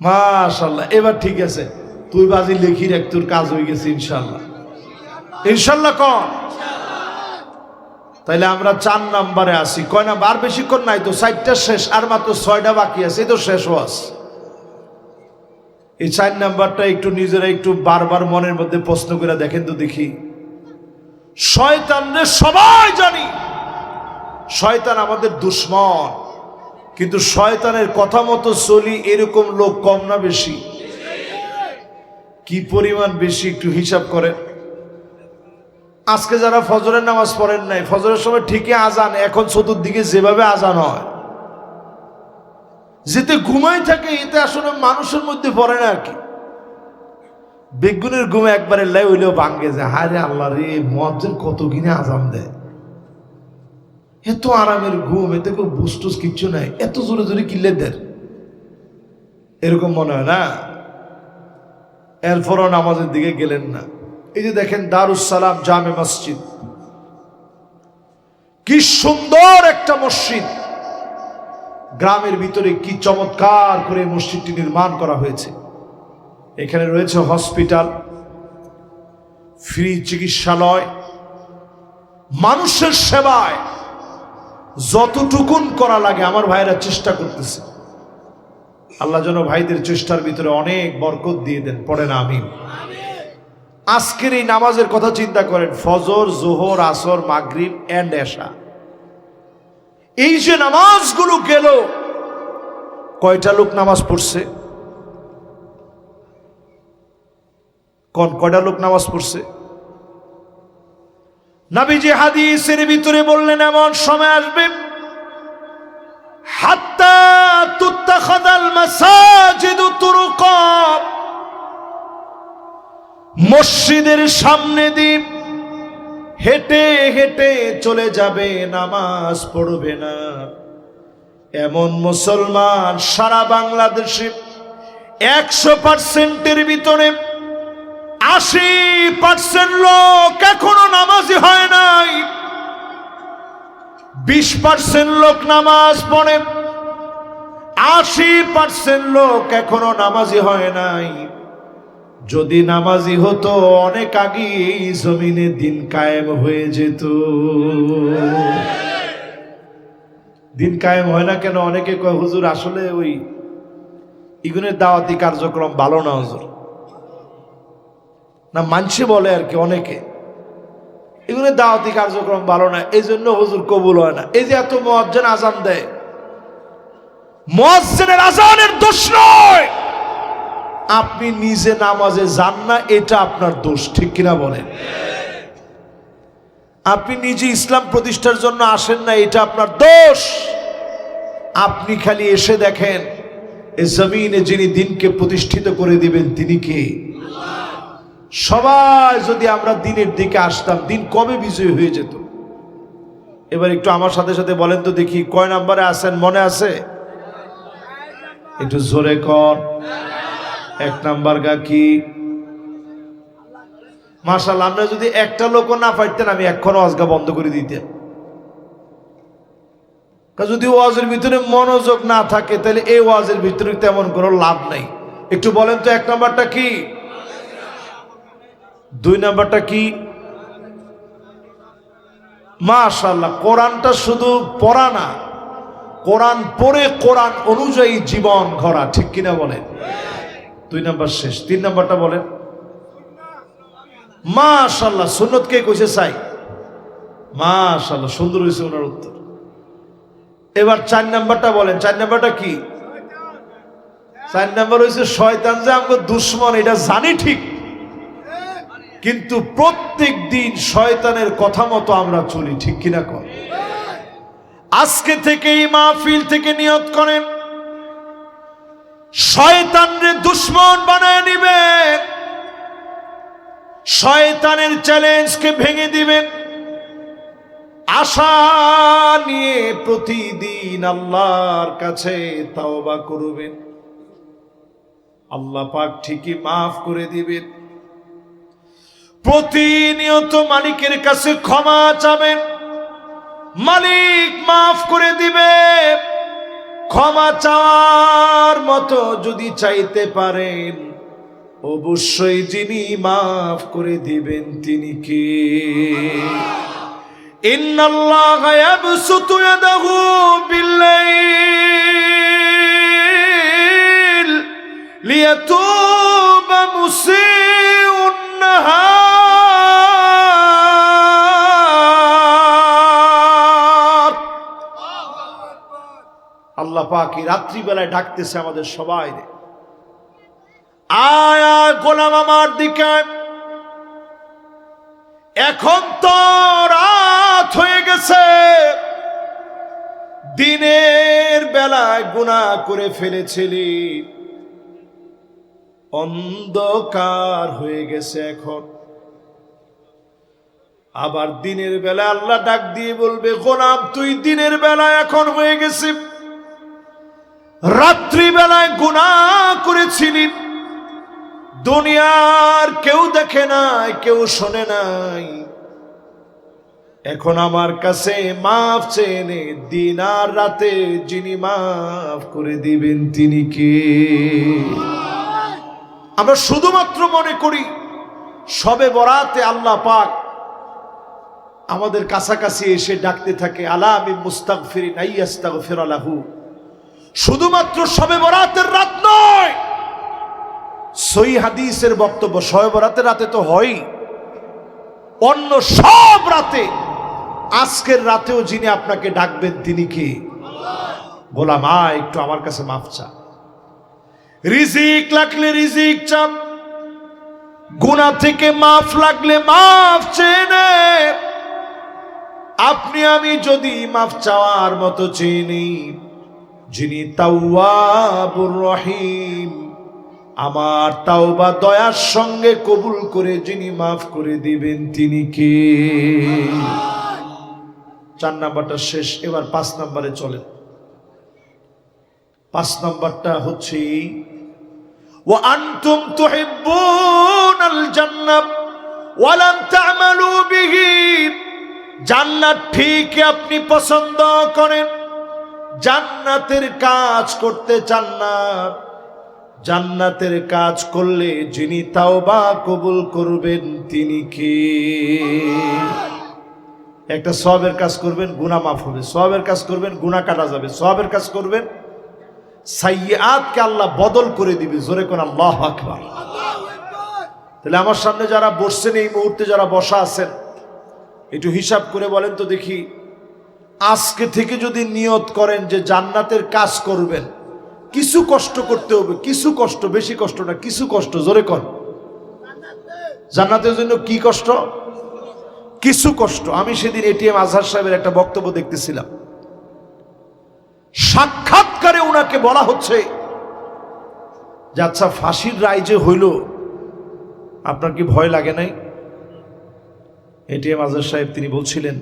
মাশাআল্লাহ। এবার ঠিক আছে, তুই বাজি লিখি রাখ, তোর কাজ হয়ে গেছে ইনশাআল্লাহ। ইনশাআল্লাহ কর। তাইলে আমরা 4 নম্বরে আসি। কয় না, বার বেশিক্ষণ নাই তো, 4টা শেষ, আর মাত্র 6টা বাকি আছে, এই তো শেষ ওয়াজ। এই 4 নাম্বারটা একটু নিজেরা একটু বারবার মনের মধ্যে প্রশ্ন করে দেখেন তো দেখি। শয়তানরে সবাই জানি, শয়তান আমাদের দুশ্মন, কিন্তু শয়তানের কথা মতো চলি এরকম লোক কম না বেশি? কি পরিমাণ বেশি একটু হিসাব করেন। আজকে যারা ফজরের নামাজ পড়েন নাই, ফজরের সময় ঠিকই আজান, এখন চতুর্দিকে যেভাবে আজান হয়, যেতে ঘুমাই থাকে, এতে আসলে মানুষের মধ্যে পড়ে না আর কি। বেগুনের ঘুমে একবারে লাই হইলেও ভাঙ্গে যায়। হায় রে আল্লাহ রে, মুয়াজ্জিন কত কিনে আজান দেয়, এত আরামের ঘুম, এতে কেউ বুস্টুস কিচ্ছু নাই, এত জোরে জোরে কিল্লে দেয়, এরকম মনে হয় না? এরপরও নামাজের দিকে গেলেন না। এই যে দেখেন দারুস সালাম জামে মসজিদ, কি সুন্দর একটা মসজিদ, গ্রামের ভিতরে কি চমৎকার করে মসজিদটি নির্মাণ করা হয়েছে। এখানে রয়েছে হসপিটাল, ফ্রি চিকিৎসালয়, মানুষের সেবায় যতটুকুন করা লাগে আমার ভাইরা চেষ্টা করতেছে। আল্লাহ যেন ভাইদের চেষ্টার ভিতরে অনেক বরকত দিয়ে দেন, পড়েন আমিন। আজকের এই নামাজের কথা চিন্তা করেন, ফজর, জোহর, আসর, মাগরিব এন্ড এশা, এই যে নামাজগুলো গেল, কয়টা লোক নামাজ পড়ছে? কয়টা লোক নামাজ পড়ছে? নবীজি হাদিসের ভিতরে বললেন এমন সময় আসবে হাত্তা তুত্তাখাযাল মাসাজিদু তুরুকা, মসজিদের সামনে দিয়ে হেঁটে হেঁটে চলে যাবে, নামাজ পড়বে না। এমন মুসলমান সারা বাংলাদেশে 100%-এর ভিতরে 80% লোক এখনো নামাজি হয় নাই। 20% লোক নামাজ পড়ে, 80% লোক এখনো নামাজি হয় নাই। যদি নামাজি হতো অনেক আগে এই জমিনে দিন কায়েম হয়ে যেত। দিন কায়েম হয় না কেন? অনেকে কয় হুজুর আসলে ওই ইগুনের দাওয়াতি কার্যক্রম ভালো না হুজুর, না মানছে বলে আর কি অনেকে, এগুলো দাওয়াতি কার্যক্রম ভালো না, এই জন্য হুজুর কবুল হয় না। এই যে এত মুয়াজ্জিন আজান দেয়, মুয়াজ্জিনের আজানের দোষ নয়, আপনি নিজে নামাজে যান না, এটা আপনার দোষ, ঠিক কিনা বলেন? আপনি নিজে ইসলাম প্রতিষ্ঠার জন্য আসেন না, এটা আপনার দোষ। আপনি খালি এসে দেখেন এই জমিনে যিনি দিনকে প্রতিষ্ঠিত করে দিবেন তিনি কে? সবাই যদি আমরা দিনের দিকে আসতাম, দিন কবে বিজয় হয়ে যেত। এবার একটু আমার সাথে সাথে বলেন তো দেখি, কয় নাম্বারে আছেন মনে আছে? একটু জোরে কর। 1 নাম্বার গা কি? মাশাআল্লাহ, আমরা যদি একটা লোকও না পাইতেন আমি এখন ওয়াজগা বন্ধ করে দিতাম। যদি ওয়াজের ভিতরে মনোযোগ না থাকে তাহলে এই ওয়াজের ভিতরে তেমন কোনো লাভ নাই। একটু বলেন তো 1 নাম্বারটা কি, 2 নাম্বারটা কি? মাশাআল্লাহ, কোরআনটা শুধু পড়া না, কোরআন পড়ে কোরআন অনুযায়ী জীবন গড়া, ঠিক কিনা বলেন? 2 নাম্বার শেষ। 3 নাম্বারটা বলেন। মাশাআল্লাহ, সুন্নত কে কইছে চাই? মাশাআল্লাহ, সুন্দর হয়েছে ওনার উত্তর। এবার 4 নাম্বারটা বলেন। 4 নাম্বারটা কি? 4 নাম্বার হয়েছে শয়তান যে আমাদের দুশ্মন, এটা জানি ঠিক, কিন্তু প্রত্যেক দিন শয়তানের কথা মতো আমরা চলি, ঠিক কিনা কর? আজকে থেকে এই মাহফিল থেকে নিয়ত করেন শয়তানরে দুশ্মন বানায় নিবেন, শয়তানের চ্যালেঞ্জকে ভেঙে দিবেন, আশা নিয়ে প্রতিদিন আল্লাহর কাছে তাওবা করবেন। আল্লাহ পাক ঠিকই মাফ করে দিবেন। প্রতিনিয়ত মালিকের কাছে ক্ষমা চাবেন, মালিক মাফ করে দিবে। ক্ষমা চাওয়ার মতো যদি চাইতে পারেন, অবশ্যই যিনি মাফ করে দিবেন তিনি কে? ইন্নাল্লাহা ইয়াবসুতু ইয়াদাহু বিল্লাইল লিয়াতুবা মুসিউন নাহার। আল্লাহ পাক এই রাত্রিবেলায় ডাকতেছে আমাদের সবাই, আয় আয় গোলাম আমার দিকে। এখন তো রাত হয়ে গেছে, দিনের বেলায় গুনাহ করে ফেলেছিলি, অন্ধকার হয়ে গেছে এখন। আবার দিনের বেলা আল্লাহ ডাক দিয়ে বলবে, গোলাম তুই দিনের বেলায় এখন হয়ে গেছে, রাত্রি বেলায় গুনাহ করেছিলি, দুনিয়ার কেউ দেখে নাই, কেউ শোনে নাই, এখন আমার কাছে মাফ চেয়ে নে। দিন আর রাতে যিনি মাফ করে দিবেন তিনি কে? আমরা শুধুমাত্র মনে করি শবে বরাতে আল্লাহ পাক আমাদের কাছাকাছি এসে ডাকতে থাকে, আলা আমি মুস্তাগফিরিন আইয়াস্তাগফির লাহু। শুধুমাত্র শবে বরাতের রাত নয়, সহিহ হাদিসের বক্তব্য শবে বরাতের রাতে তো হয়, অন্য সব রাতে, আজকের রাতেও যিনি আপনাকে ডাকবেন তিনি কি? গোলাম আয় একটু আমার কাছে মাফ চা। রিজিক লাগলে রিজিক চাপ, গুনাহ থেকে মাফ লাগলে মাফ চেয়ে নে। আপনি আমি যদি মাফ চাওয়ার মতো চিনি, যিনি তাওয়াবুর রহিম, আমার তাওবা দয়ার সঙ্গে কবুল করে যিনি মাফ করে দিবেন তিনি কে? 4 নাম্বারটা শেষ, এবার 5 নাম্বারে চলেন। 5 নাম্বারটা হচ্ছে ওয়া আনতুম তুহিব্বুনাল জান্নাহ ওয়া লাম তা'মালু বিহি। জান্নাত ঠিক আপনি পছন্দ করেন, জান্নাতের কাজ করতে চান না। জান্নাতের কাজ করলে যিনি তাওবা কবুল করবেন তিনি কে? একটা সওয়াবের কাজ করবেন, গুনাহ মাফ হবে। সওয়াবের কাজ করবেন, গুনাহ কাটা যাবে। সওয়াবের কাজ করবেন, সাইয়্যাতকে আল্লাহ বদল করে দিবে। জোরে কোন আল্লাহু আকবার। তাহলে আমার সামনে যারা বসছেন, এই মুহূর্তে যারা বসা আছেন, একটু হিসাব করে বলেন তো দেখি, আজকে থেকে যদি নিয়ত করেন যে জান্নাতের কাজ করবেন, কিছু কষ্ট করতে হবে, কিছু কষ্ট, বেশি কষ্ট না, কিছু কষ্ট। জোরে কর, জান্নাতের জন্য কি কষ্ট? কিছু কষ্ট। আমি সেদিন এটিএম আজহার সাহেবের একটা বক্তব্য দেখতেছিলাম, সাক্ষাৎকারে ওনাকে বলা হচ্ছে যে আচ্ছা, ফাঁসির রায় যে হইল, আপনার কি ভয় লাগে নাই? এটিএম আজহার সাহেব তিনি বলছিলেন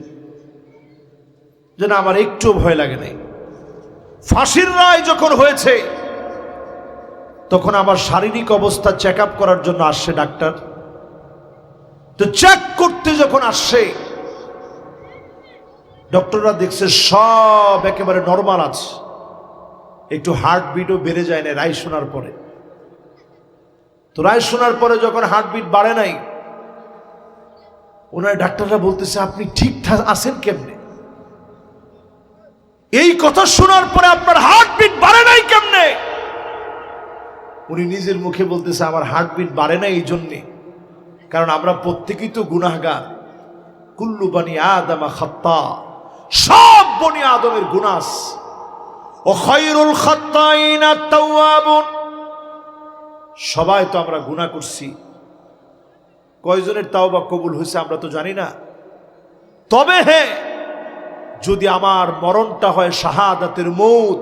যে না, আমার একটু ভয় লাগে নাই। ফাঁসির রায় যখন হয়েছে তখন আমার শারীরিক অবস্থা চেক আপ করার জন্য আসছে ডাক্তার। তো চেক করতে যখন আসছে, ডক্টররা দেখছে সব একেবারে নরমাল আছে, একটু হার্টবিটও বেড়ে যায় না রায় শোনার পরে। তো রায় শোনার পরে যখন হার্টবিট বাড়ে নাই, ওনার ডাক্তাররা বলতেছে আপনি ঠিকঠাক আছেন কেমনে? এই কথা শোনার পরে আপনার হার্টবিট বাড়ে নাই কেমনে? উনি নিজের মুখে বলতেছে আমার হার্টবিট বাড়ে না এই জন্যে, কারণ আমরা প্রত্যেকেই তো গুনাহগার। কুল্লু বানি আদম খাত্তা, সব বনি আদমের গুনাহ। ও খায়রুল খাত্তাইনা তাওয়াবুন, সবাই তো আমরা গুনাহ করছি। কয়জনের তাওবা কবুল হয়েছে আমরা তো জানি না। তবে হ্যাঁ, যদি আমার মরণটা হয় শাহাদাতের মউত,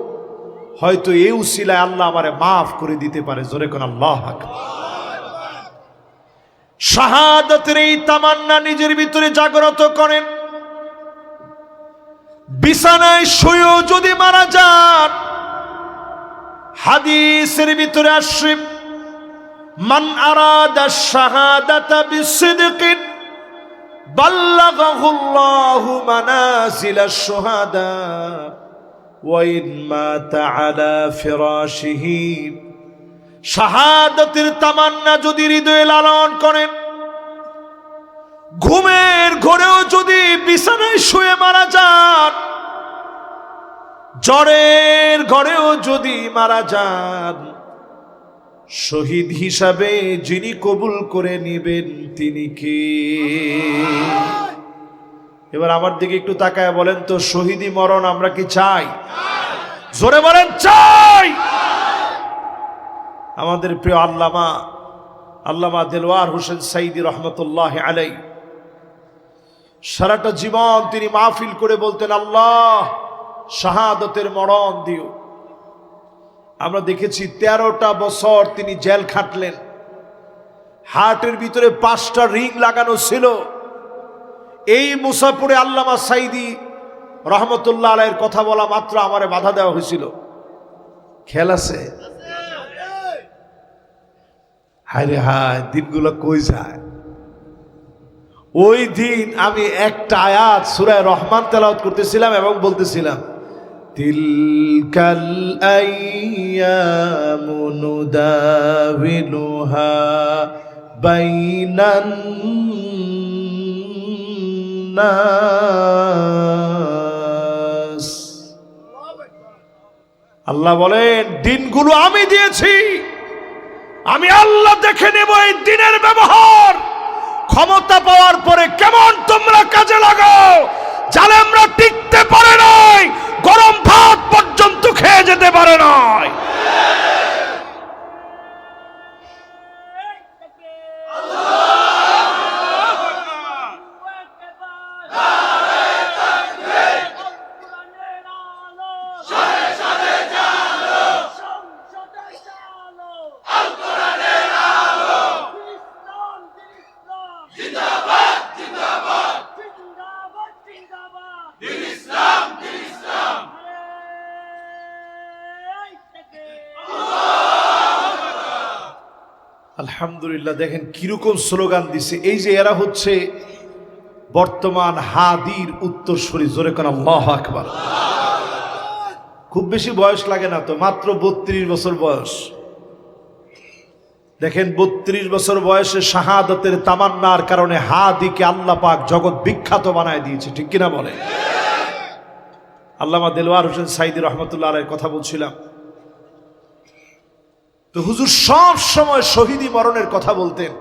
হয়তো এই উসিলায় আল্লাহ আমারে মাফ করে দিতে পারে। জোরে কোন আল্লাহু আকবার। শাহাদাতের এই তামান্না নিজের ভিতরে জাগ্রত করেন। বিছানায় শুয়েও যদি মারা যান, হাদিসের ভিতরে আসছে মান আরাদা শাহাদাতা বিসিদকিন বাল্লাগাহুল্লাহু মানাজিলাশ শুহাদা ওয়া ইন মাতা আলা ফিরাশিহি। শাহাদাতের তামান্না যদি হৃদয়ে লালন করেন, ঘুমের ঘরেও যদি বিছানায় শুয়ে মারা যান, জ্বরের ঘরেও যদি মারা যান, শহীদ হিসাবে যিনি কবুল করে নেবেন তিনি কে? এবার আমার দিকে একটু তাকায় বলেন তো, শহীদি মরণ আমরা কি চাই? জোরে বলেন চাই। আমাদের প্রিয় আল্লামা দেলওয়ার হোসেন সাইদি রহমতুল্লাহ আলাই সারাটা জীবন তিনি মাহফিল করে বলতেন, আল্লাহ শাহাদতের মরণ দিও। আমরা দেখেছি 13টা বছর তিনি জেল খাটলেন। হার্টের ভিতরে 5টা রিং লাগানো ছিল। এই মুসাফিরে আল্লামা সাইদি রহমতুল্লাহ আলাইহির কথা বলা মাত্র আমারে বাধা দেওয়া হয়েছিল। খেয়াল আছে? হায় রে হায়, দিনগুলো কই যায়। ওই দিন আমি একটা আয়াত সূরা রহমান তেলাওয়াত করতেছিলাম এবং বলতেছিলাম, তিলকাল আইয়ামু নুদাবিলুহা বাইনান নাস। আল্লাহ বলেন দিনগুলো আমি দিয়েছি, আমি আল্লাহ দেখে নেব এই দিনের ব্যবহার ক্ষমতা পাওয়ার পরে কেমন তোমরা কাজে লাগাও। জালেমরা টিকতে পারে নাই, গরম ভাত পর্যন্ত খেয়ে যেতে পারে নাই। আলহামদুলিল্লাহ, দেখেন কিরকম স্লোগান দিছে। এই যে এরা হচ্ছে বর্তমান হাদির উত্তরসূরি। জোরে কোন আল্লাহু আকবার। খুব বেশি বয়স লাগে না তো, মাত্র 32 বছর বয়স। দেখেন 32 বছর বয়সে শাহাদাতের তামান্নার কারণে হাদিকে আল্লাহ পাক জগৎ বিখ্যাত বানায় দিয়েছে, ঠিক কিনা বলে? আল্লামা দেলওয়ার হোসেন সাইদি রহমতুল্লাহ আলাইহির কথা বলছিলাম। তো হুজুর সব সময় শহীদি মরণের কথা বলতেন।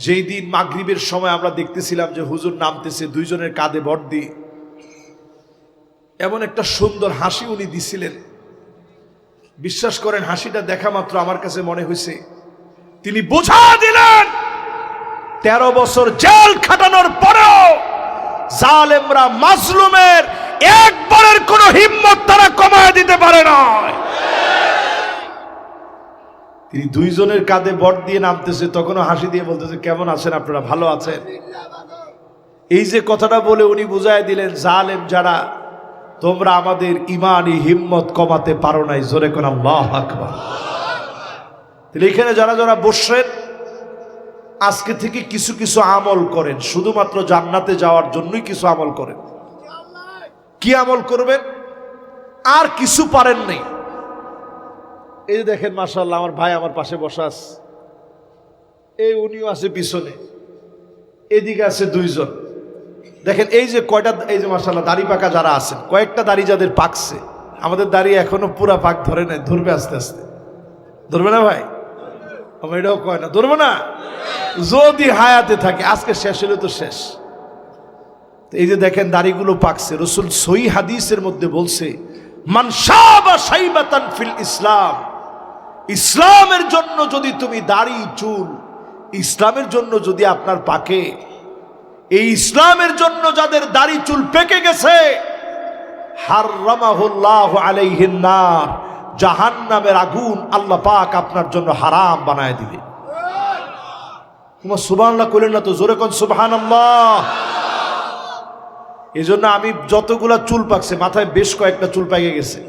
যেই দিন মাগরিবের সময় আমরা দেখতেছিলাম যে হুজুর নামতেছে দুইজনের কাঁধে ভর দিয়ে, এমন একটা সুন্দর হাসি উনি দিছিলেন। বিশ্বাস করেন, হাসিটা দেখা মাত্র আমার কাছে মনে হয়েছে তিনি বোঝা দিলেন 13 বছর জেল খাটানোর পরেও জালেমরা মাজলুমের একবারের কোন হিম্মত তারা কমায় দিতে পারে না। তিনি দুইজনের কাঁধে বর দিয়ে নামতেছে, তখনও হাসি দিয়ে বলতেছে কেমন আছেন আপনারা, ভালো আছেন? এই যে কথাটা বলে উনি বুঝায় দিলেন জালেম যারা, তোমরা আমাদের ইমানি হিম্মত কমাতে পারো নাই। জোরে কোন আল্লাহু আকবার। এখানে যারা যারা বসছেন আজকে থেকে কিছু কিছু আমল করেন, শুধুমাত্র জান্নাতে যাওয়ার জন্যই কিছু আমল করেন। কি আমল করবেন? আর কিছু পারেন নাই। এই যে দেখেন মাশাআল্লাহ, আমার ভাই আমার পাশে বসা আছে, এই উনিও আছে পিছনে, এদিকে আছে দুইজন। দেখেন এই যে কয়টা, এই যে মাশাআল্লাহ দাড়ি পাকা যারা আছেন, কয়েকটা দাড়ি যাদের পাকছে, আমাদের দাড়ি এখনো পুরা পাক ধরে নাই, ধরবে আস্তে আস্তে। ধরবে না ভাই? আমার এটাও কয় না, ধরবো না যদি হায়াতে থাকে। আজকে শেষ হলে তো শেষ। এই যে দেখেন দাড়িগুলো পাকছে। রাসূল সহিহ হাদিসের মধ্যে বলছে মান শাবা শাইবাতান ফিল ইসলাম, ইসলামের জন্য যদি তুমি দাড়ি চুল, ইসলামের জন্য যদি আপনার পাকে, এই ইসলামের জন্য যাদের দাড়ি চুল পেকে গেছে, হারামাহুল্লাহু আলাইহিন নার, জাহান্নামের আগুন আল্লাহ পাক আপনার জন্য হারাম বানায় দিবে। তোমার সুবহানাল্লাহ কইলেন না তো? জোরে কোন সুবহানাল্লাহ। এই জন্য আমি যতগুলা চুল পাকছে, মাথায় বেশ কয়েকটা চুল পাকে গেছে।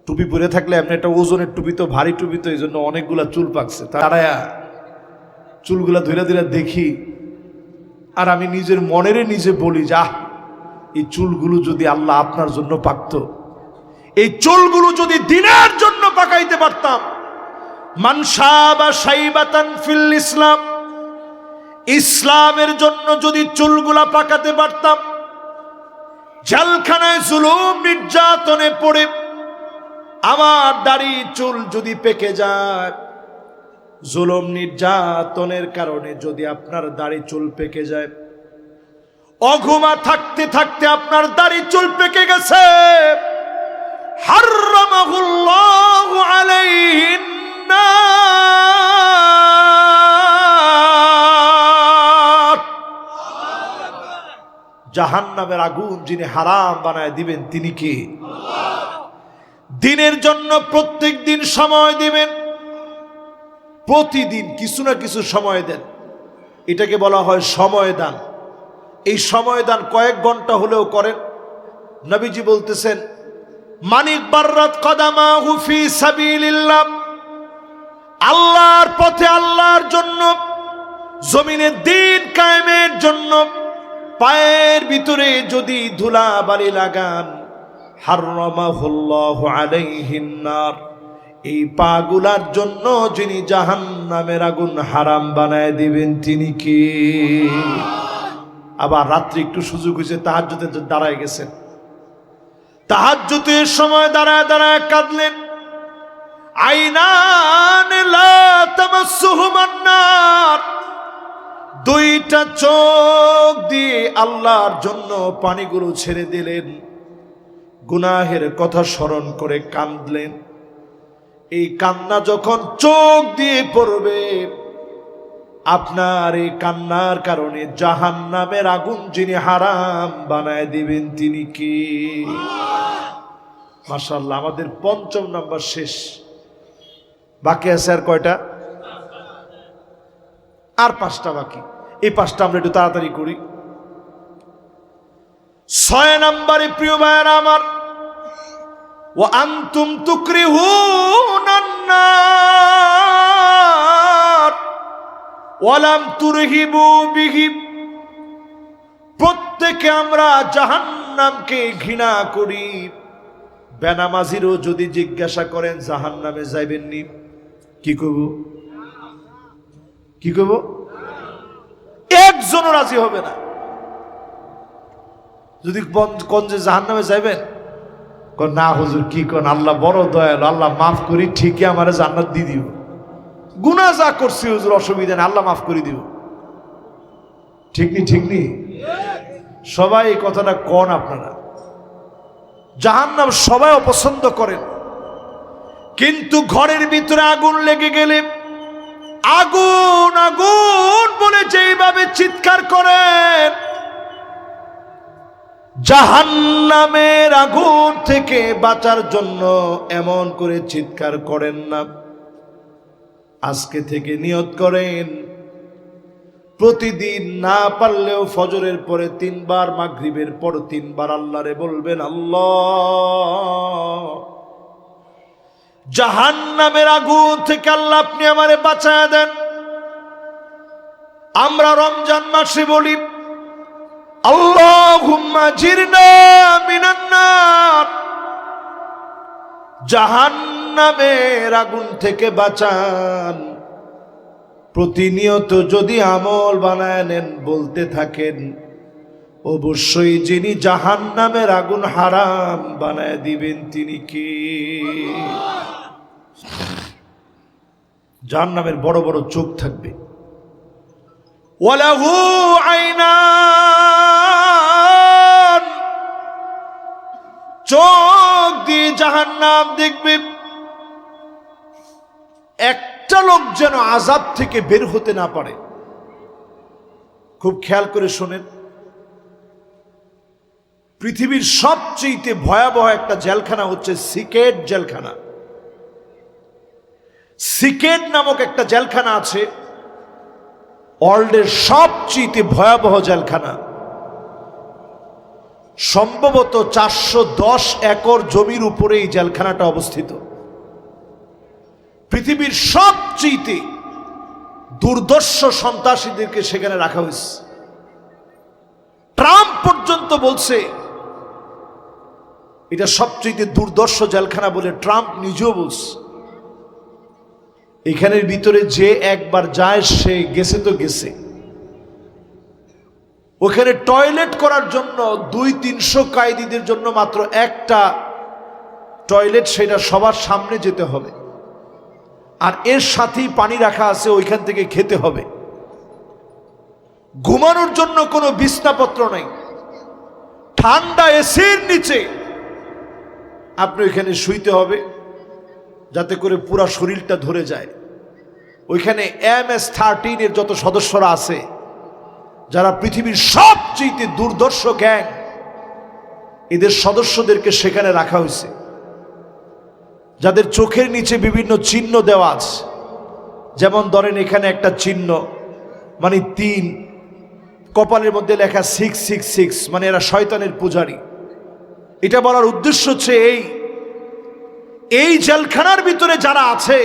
টুপি পরে থাকলে এমনি একটা ওজনের টুপি তো, ভারী টুপি তো, এই জন্য অনেকগুলা চুল পাকছে। তারা চুলগুলা ধীরে ধীরে দেখি, আর আমি নিজের মনেরে নিজে বলি, যা এই চুলগুলো যদি আল্লাহ আপনার জন্য পাকতো, এই চুলগুলো যদি দিনের জন্য পাকাইতে পারতাম। মান শাবা শাইবাতান ফিল ইসলাম, ইসলামের জন্য যদি চুলগুলা পাকাতে পারতাম, জেলখানায় জুলুম নির্যাতনে পড়ে আমার দাড়ি চুল যদি পেকে যায়, জুলুম নির্যাতনের কারণে যদি আপনার দাড়ি চুল পেকে যায়, অঘুমা থাকতে থাকতে আপনার দাড়ি চুল পেকে গেছে, হারামাহুল্লাহু আলাইহিন নার, জাহান্নামের আগুন যিনি হারাম বানায় দিবেন তিনি কি? দিনের জন্য প্রত্যেক দিন সময় দিবেন, প্রতিদিন কিছু না কিছু সময় দেন। এটাকে বলা হয় সময় দান। এই সময় দান কয়েক ঘন্টা হলেও করেন। নবীজি বলতেছেন মানিক বাররাত কদামাহু ফি সাবিলিল্লাহ, আল্লাহর পথে, আল্লাহর জন্য, জমিনের দ্বীন কায়েমের জন্য পায়ের ভিতরে যদি ধুলা বালি লাগান, হারামাহুল্লাহু আলাইহিন নার, এই পাগুলার জন্য যিনি জাহান্নামের আগুন হারাম বানায় দিবেন তিনি কি? আবার রাত্রি একটু সুযোগ হয়েছে, তাহাজ্জুদে দাঁড়ায় গেছেন, তাহাজ্জুদের সময় দাঁড়ায় দাঁড়ায় কাঁদলেন। আইনান লা তামাসসুহুমান নার, দুইটা চোখ দিয়ে আল্লাহর জন্য পানিগুলো ছেড়ে দিলেন, গুনাহের কথা স্মরণ করে কাঁদলেন। এই কান্না যখন চোখ দিয়ে পড়বে, আপনার এই কান্নার কারণে জাহান্নামের আগুন যিনি হারাম বানায় দিবেন তিনি কি? মাশাআল্লাহ, আমাদের ৫ম নাম্বার শেষ। বাকি আছে আর কয়টা? আর 5টা বাকি। এই 5টা আমরা একটু তাড়াতাড়ি করি। 6 নম্বরে প্রিয় ভাইয়েরা আমার, ওয়া আনতুম তুকরিহুনান নার ওয়া লাম তুরহিবু বিহি, প্রত্যেকে আমরা জাহান্নামকে ঘৃণা করি। বেনামাজিরও যদি জিজ্ঞাসা করেন জাহান্নামে যাইবেননি, কি করব? কি করব? একজনও রাজি হবে না। যদি কোন যে জাহান্নামে যাইবেন, না হুজুর কি কোন, আল্লাহ বড় দয়ালু, আল্লাহ মাফ করি, ঠিকই আমারে জান্নাত দিয়ে দিব। গুনাহ যা করছি হুজুর অসুবিধা নেই, আল্লাহ মাফ করে দিব। ঠিক নি? ঠিক নি? সবাই এই কথাটা কোন আপনারা? জাহান্নাম সবাই অপছন্দ করেন, কিন্তু ঘরের ভিতরে আগুন লেগে গেলে আগুন আগুন বলে যেইভাবে চিৎকার করেন, জাহান্নামের আগুন থেকে বাঁচার জন্য এমন করে চিৎকার করেন না। আজকে থেকে নিয়ত করেন, প্রতিদিন না পারলেও ফজরের পরে 3 বার, মাগরিবের পর 3 বার আল্লাহরে বলবেন, আল্লাহ জাহান্নামের আগুন থেকে আল্লাহ আপনি আমারে বাঁচায় দেন। আমরা রমজান মাসে বলি, আল্লাহুম্মা জিরনা মিনান নার, জাহান্নামের আগুন থেকে বাঁচান। প্রতিনিয়ত যদি আমল বানায় নেন, বলতে থাকেন, অবশ্যই যিনি জাহান্নামের আগুন হারাম বানায় দিবেন তিনি কি? জাহান্নামের বড় বড় চোখ থাকবে। ওয়ালাহু আইনান, চোখ দিয়ে জাহান্নাম দেখবে। একটা লোক যেন আযাব থেকে বের হতে না পারে। খুব খেয়াল করে শোনেন, পৃথিবীর সবচেয়ে ভয়াবহ একটা জেলখানা হচ্ছে সিকেট জেলখানা। সিকেট নামক একটা জেলখানা আছে, ওয়ার্ল্ডের সবচেয়ে ভয়াবহ জেলখানা। সম্ভবত 410 একর জমির উপরে এই জেলখানাটা অবস্থিত। পৃথিবীর সবচেয়ে দুর্দর্শ সন্ত্রাসীদেরকে সেখানে রাখা হয়েছে। ট্রাম্প পর্যন্ত বলছে এটা সবচেয়ে দুর্দর্শ জেলখানা বলে, ট্রাম্প নিজেও বলছে। এখানের ভিতরে যে একবার যায় সে গেছে তো গেছে। ওখানে টয়লেট করার জন্য 200-300 কয়েদিদের জন্য মাত্র একটা টয়লেট, সেটা সবার সামনে যেতে হবে। আর এর সাথেই পানি রাখা আছে, ওইখান থেকে খেতে হবে। ঘুমানোর জন্য কোনো বিছনাপত্র নেই। ঠান্ডা এসির নিচে আপনি ওইখানে শুইতে হবে, যাতে করে পুরো শরীরটা ধরে যায়। ওইখানে MS-13 এর যত সদস্যরা আছে, যারা পৃথিবীর সবচেয়ে দুর্দর্শ গ্যাং, এদের সদস্যদেরকে সেখানে রাখা হয়েছে, যাদের চোখের নিচে বিভিন্ন চিহ্ন দেওয়া আছে। যেমন ধরেন এখানে একটা চিহ্ন মানে 3, কপালের মধ্যে লেখা 666, মানে এরা শয়তানের পূজারী। এটা বলার উদ্দেশ্য হচ্ছে এই জেলখানার ভিতরে যারা আছে,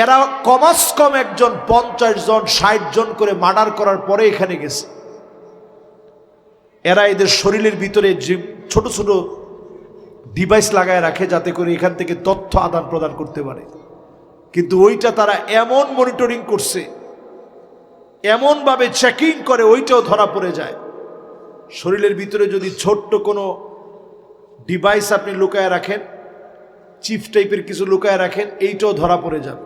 এরা কমাস কম একজন 50 জন 60 জন করে মার্ডার করার পরে এখানে গেছে। এরা এদের শরীরের ভিতরে যে ছোট ছোট ডিভাইস লাগায় রাখে, যাতে করে এখান থেকে তথ্য আদান প্রদান করতে পারে। কিন্তু ওইটা তারা এমন মনিটরিং করছে, এমন ভাবে চেকিং করে ওইটাও ধরা পড়ে যায়। শরীরের ভিতরে যদি ছোট্ট কোনো ডিভাইস আপনি লুকায় রাখেন, চিপ টাইপের কিছু লুকায় রাখেন, এইটাও ধরা পড়ে যাবে।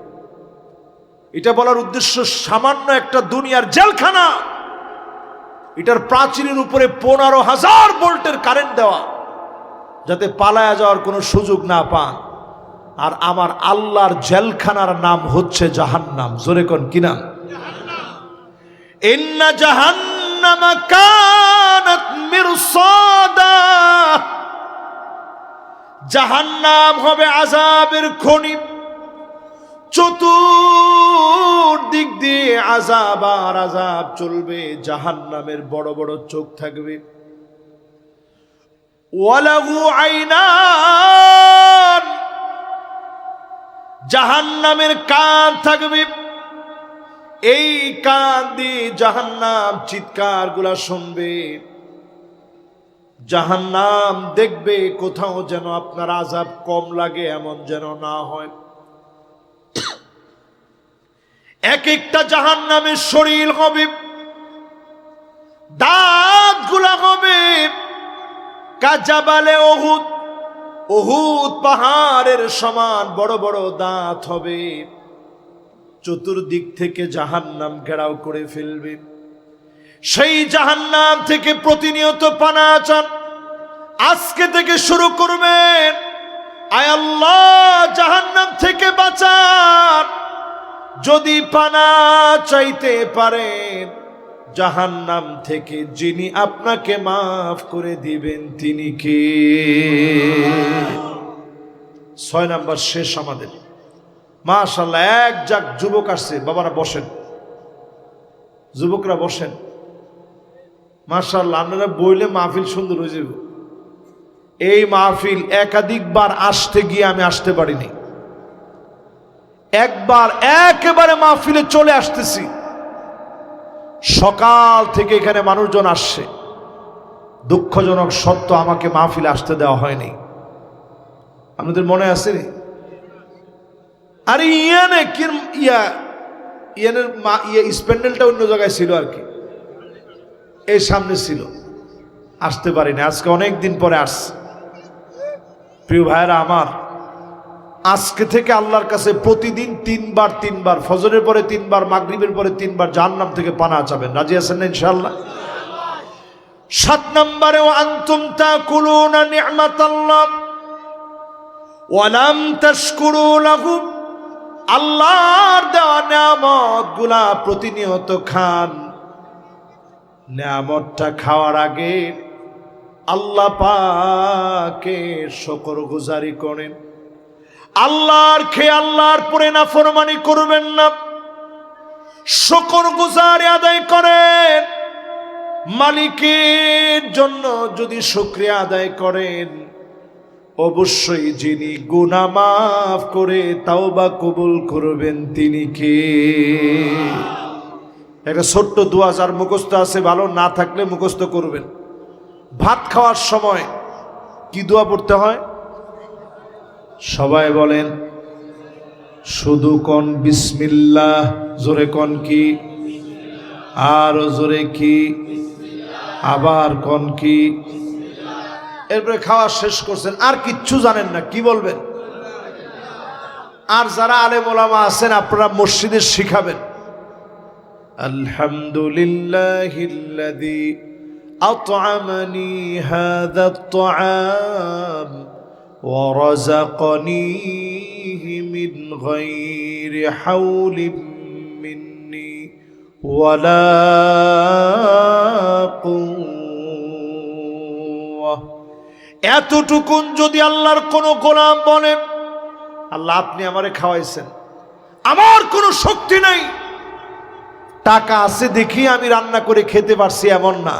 এটা বলার উদ্দেশ্য, সামান্য একটা দুনিয়ার জেলখানা, এটার প্রাচীরের উপরে 15,000 ভোল্টের কারেন্ট দেওয়া, যাতে পালায়া যাওয়ার কোনো সুযোগ না পান। আর আমার আল্লাহর জেলখানার নাম হচ্ছে জাহান্নাম। জোরে কোন কি নাম? ইন্না জাহান্নামা কানাত মিরসাদা, জাহান্নাম হবে আযাবের খনি, চতুর্দিক দিয়ে আযাব আর আযাব চলবে। জাহান্নামের বড় বড় চোখ থাকবে, ওয়ালাহু আইনান, জাহান্নামের কান থাকবে। এই কান দিয়ে জাহান্নাম চিৎকার গুলা শুনবে। জাহান্নাম দেখবে কোথাও যেন আপনার আযাব কম লাগে, এমন যেন না হয়। এক একটা জাহান্নামের শরীর হবে, দাঁত গুলা হবে কাজাবালে উহুদ, উহুদ পাহাড়ের সমান বড় বড় দাঁত হবে। চতুর্দিক থেকে জাহান্নাম ঘেরাও করে ফেলবে। সেই জাহান্নাম থেকে প্রতিনিয়ত পানা চান। আজকে থেকে শুরু করবেন, আয় আল্লাহ জাহান্নাম থেকে বাঁচান। যদি পানা চাইতে পারেন, জাহান্নাম থেকে যিনি আপনাকে মাফ করে দিবেন তিনি কে? 6 নাম্বার শেষ আমাদের। মাশাআল্লাহ, এক যাক যুবক আসছে। বাবারা বসেন, যুবকরা বসেন। মাশাআল্লাহ, আপনারা বইলে মাহফিল সুন্দর হয়ে যাবে। এই মাহফিল একাধিকবার আসতে গিয়ে আমি আসতে পারিনি। একবার একেবারে মাহফিলে চলে আসতেছি, সকাল থেকে এখানে মানুষজন আসছে। দুঃখজনক সত্য, আমাকে মাহফিলে আসতে দেওয়া হয়নি। আপনাদের মনে আছে? আরে ইয়ানের স্প্যান্ডেলটা অন্য জায়গায় ছিল আর কি, এই সামনে ছিল, আসতে পারিনি। আজকে অনেক দিন পরে আসছে। প্রিয় ভাইরা আমার, আজকে থেকে আল্লাহর কাছে প্রতিদিন 3 বার, ফজরের পরে 3 বার, মাগরিবের পরে 3 বার জাহান্নাম থেকে পানা চাবেন। রাজি আছেন না ইনশাআল্লাহ? 7 নম্বরে, ওয়া আনতুম তাকুলুনা নি'মাতাল্লাহ ওয়া লাম তাশকুরু লাহু, আল্লাহর দেওয়া নিয়ামত গুলা প্রতিনিয়ত খান। নিয়ামতটা খাওয়ার আগে আল্লাহ পাকের শুকরগুজারি করেন। আল্লাহর খেয়ে আল্লাহর পরে নাফরমানি করবেন না, শুকরগুজারি আদায় করেন। মালিকের জন্য যদি শুকরিয়া আদায় করেন, অবশ্যই যিনি গুনাহ মাফ করে তাওবা কবুল করবেন তিনি কে? একটা ছোট্ট দোয়া, যার মুখস্থ আছে ভালো, না থাকলে মুখস্থ করবেন। ভাত খাওয়ার সময় কি দোয়া পড়তে হয়? সবাই বলেন, শুধু কোন বিসমিল্লাহ, জোরে কোন কি, আর জোরে কি, আবার কোন কি। এরপরে খাওয়া শেষ করছেন, আর কিচ্ছু জানেন না, কি বলবেন? আর যারা আলেম ওলামা আছেন, আপনারা মসজিদে শিখাবেন, আলহামদুলিল্লাহিল্লাযী আত'আমানি হাযাত তা'আম ওয়া রাযাকানিহি মিন গায়রি হাওলিন মিন্নি ওয়ালা কুওয়া। এতটুকুন যদি আল্লাহর কোনো গোলাম বলে, আল্লাহ আপনি আমারে খাওয়াইছেন, আমার কোনো শক্তি নাই, টাকা আছে দেখি আমি রান্না করে খেতে পারছি এমন না,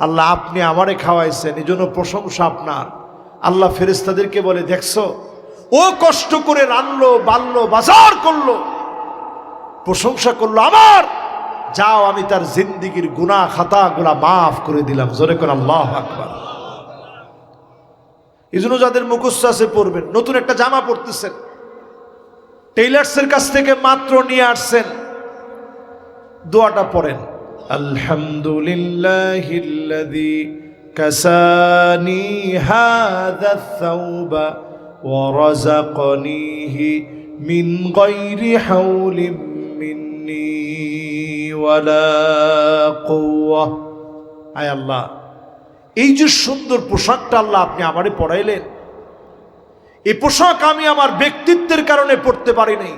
আল্লাহ আপনি আমারে খাওয়াইছেন, এই জন্য প্রশংসা আপনার। আল্লাহ ফেরেশতাদেরকে বলে, দেখছো ও কষ্ট করে রান্নলো, বানলো, বাজার করলো, প্রশংসা করলো আমার, যাও আমি তার জিন্দিগির গুনাহ খাতা গুলা মাফ করে দিলাম। জোরে করে আল্লাহু আকবার। এই জন্য যাদের মুখস্থ আছে পড়বেন। নতুন একটা জামা পরতেছেন, টেইলার্সের কাছ থেকে মাত্র নিয়ে আসছেন, দোয়াটা পড়েন, আলহামদুলিল্লাহিল্লাযী কাসানি হাযা আস-সাওবা ওয়া রাযাকানিহি মিন গায়রি হাওলিন মিন্নি ওয়ালা কুওয়া। আয় আল্লাহ, এই যে সুন্দর পোশাকটা আল্লাহ আপনি আমারে পরাইলেন, এই পোশাক আমি আমার ব্যক্তিত্বের কারণে পড়তে পারি নাই,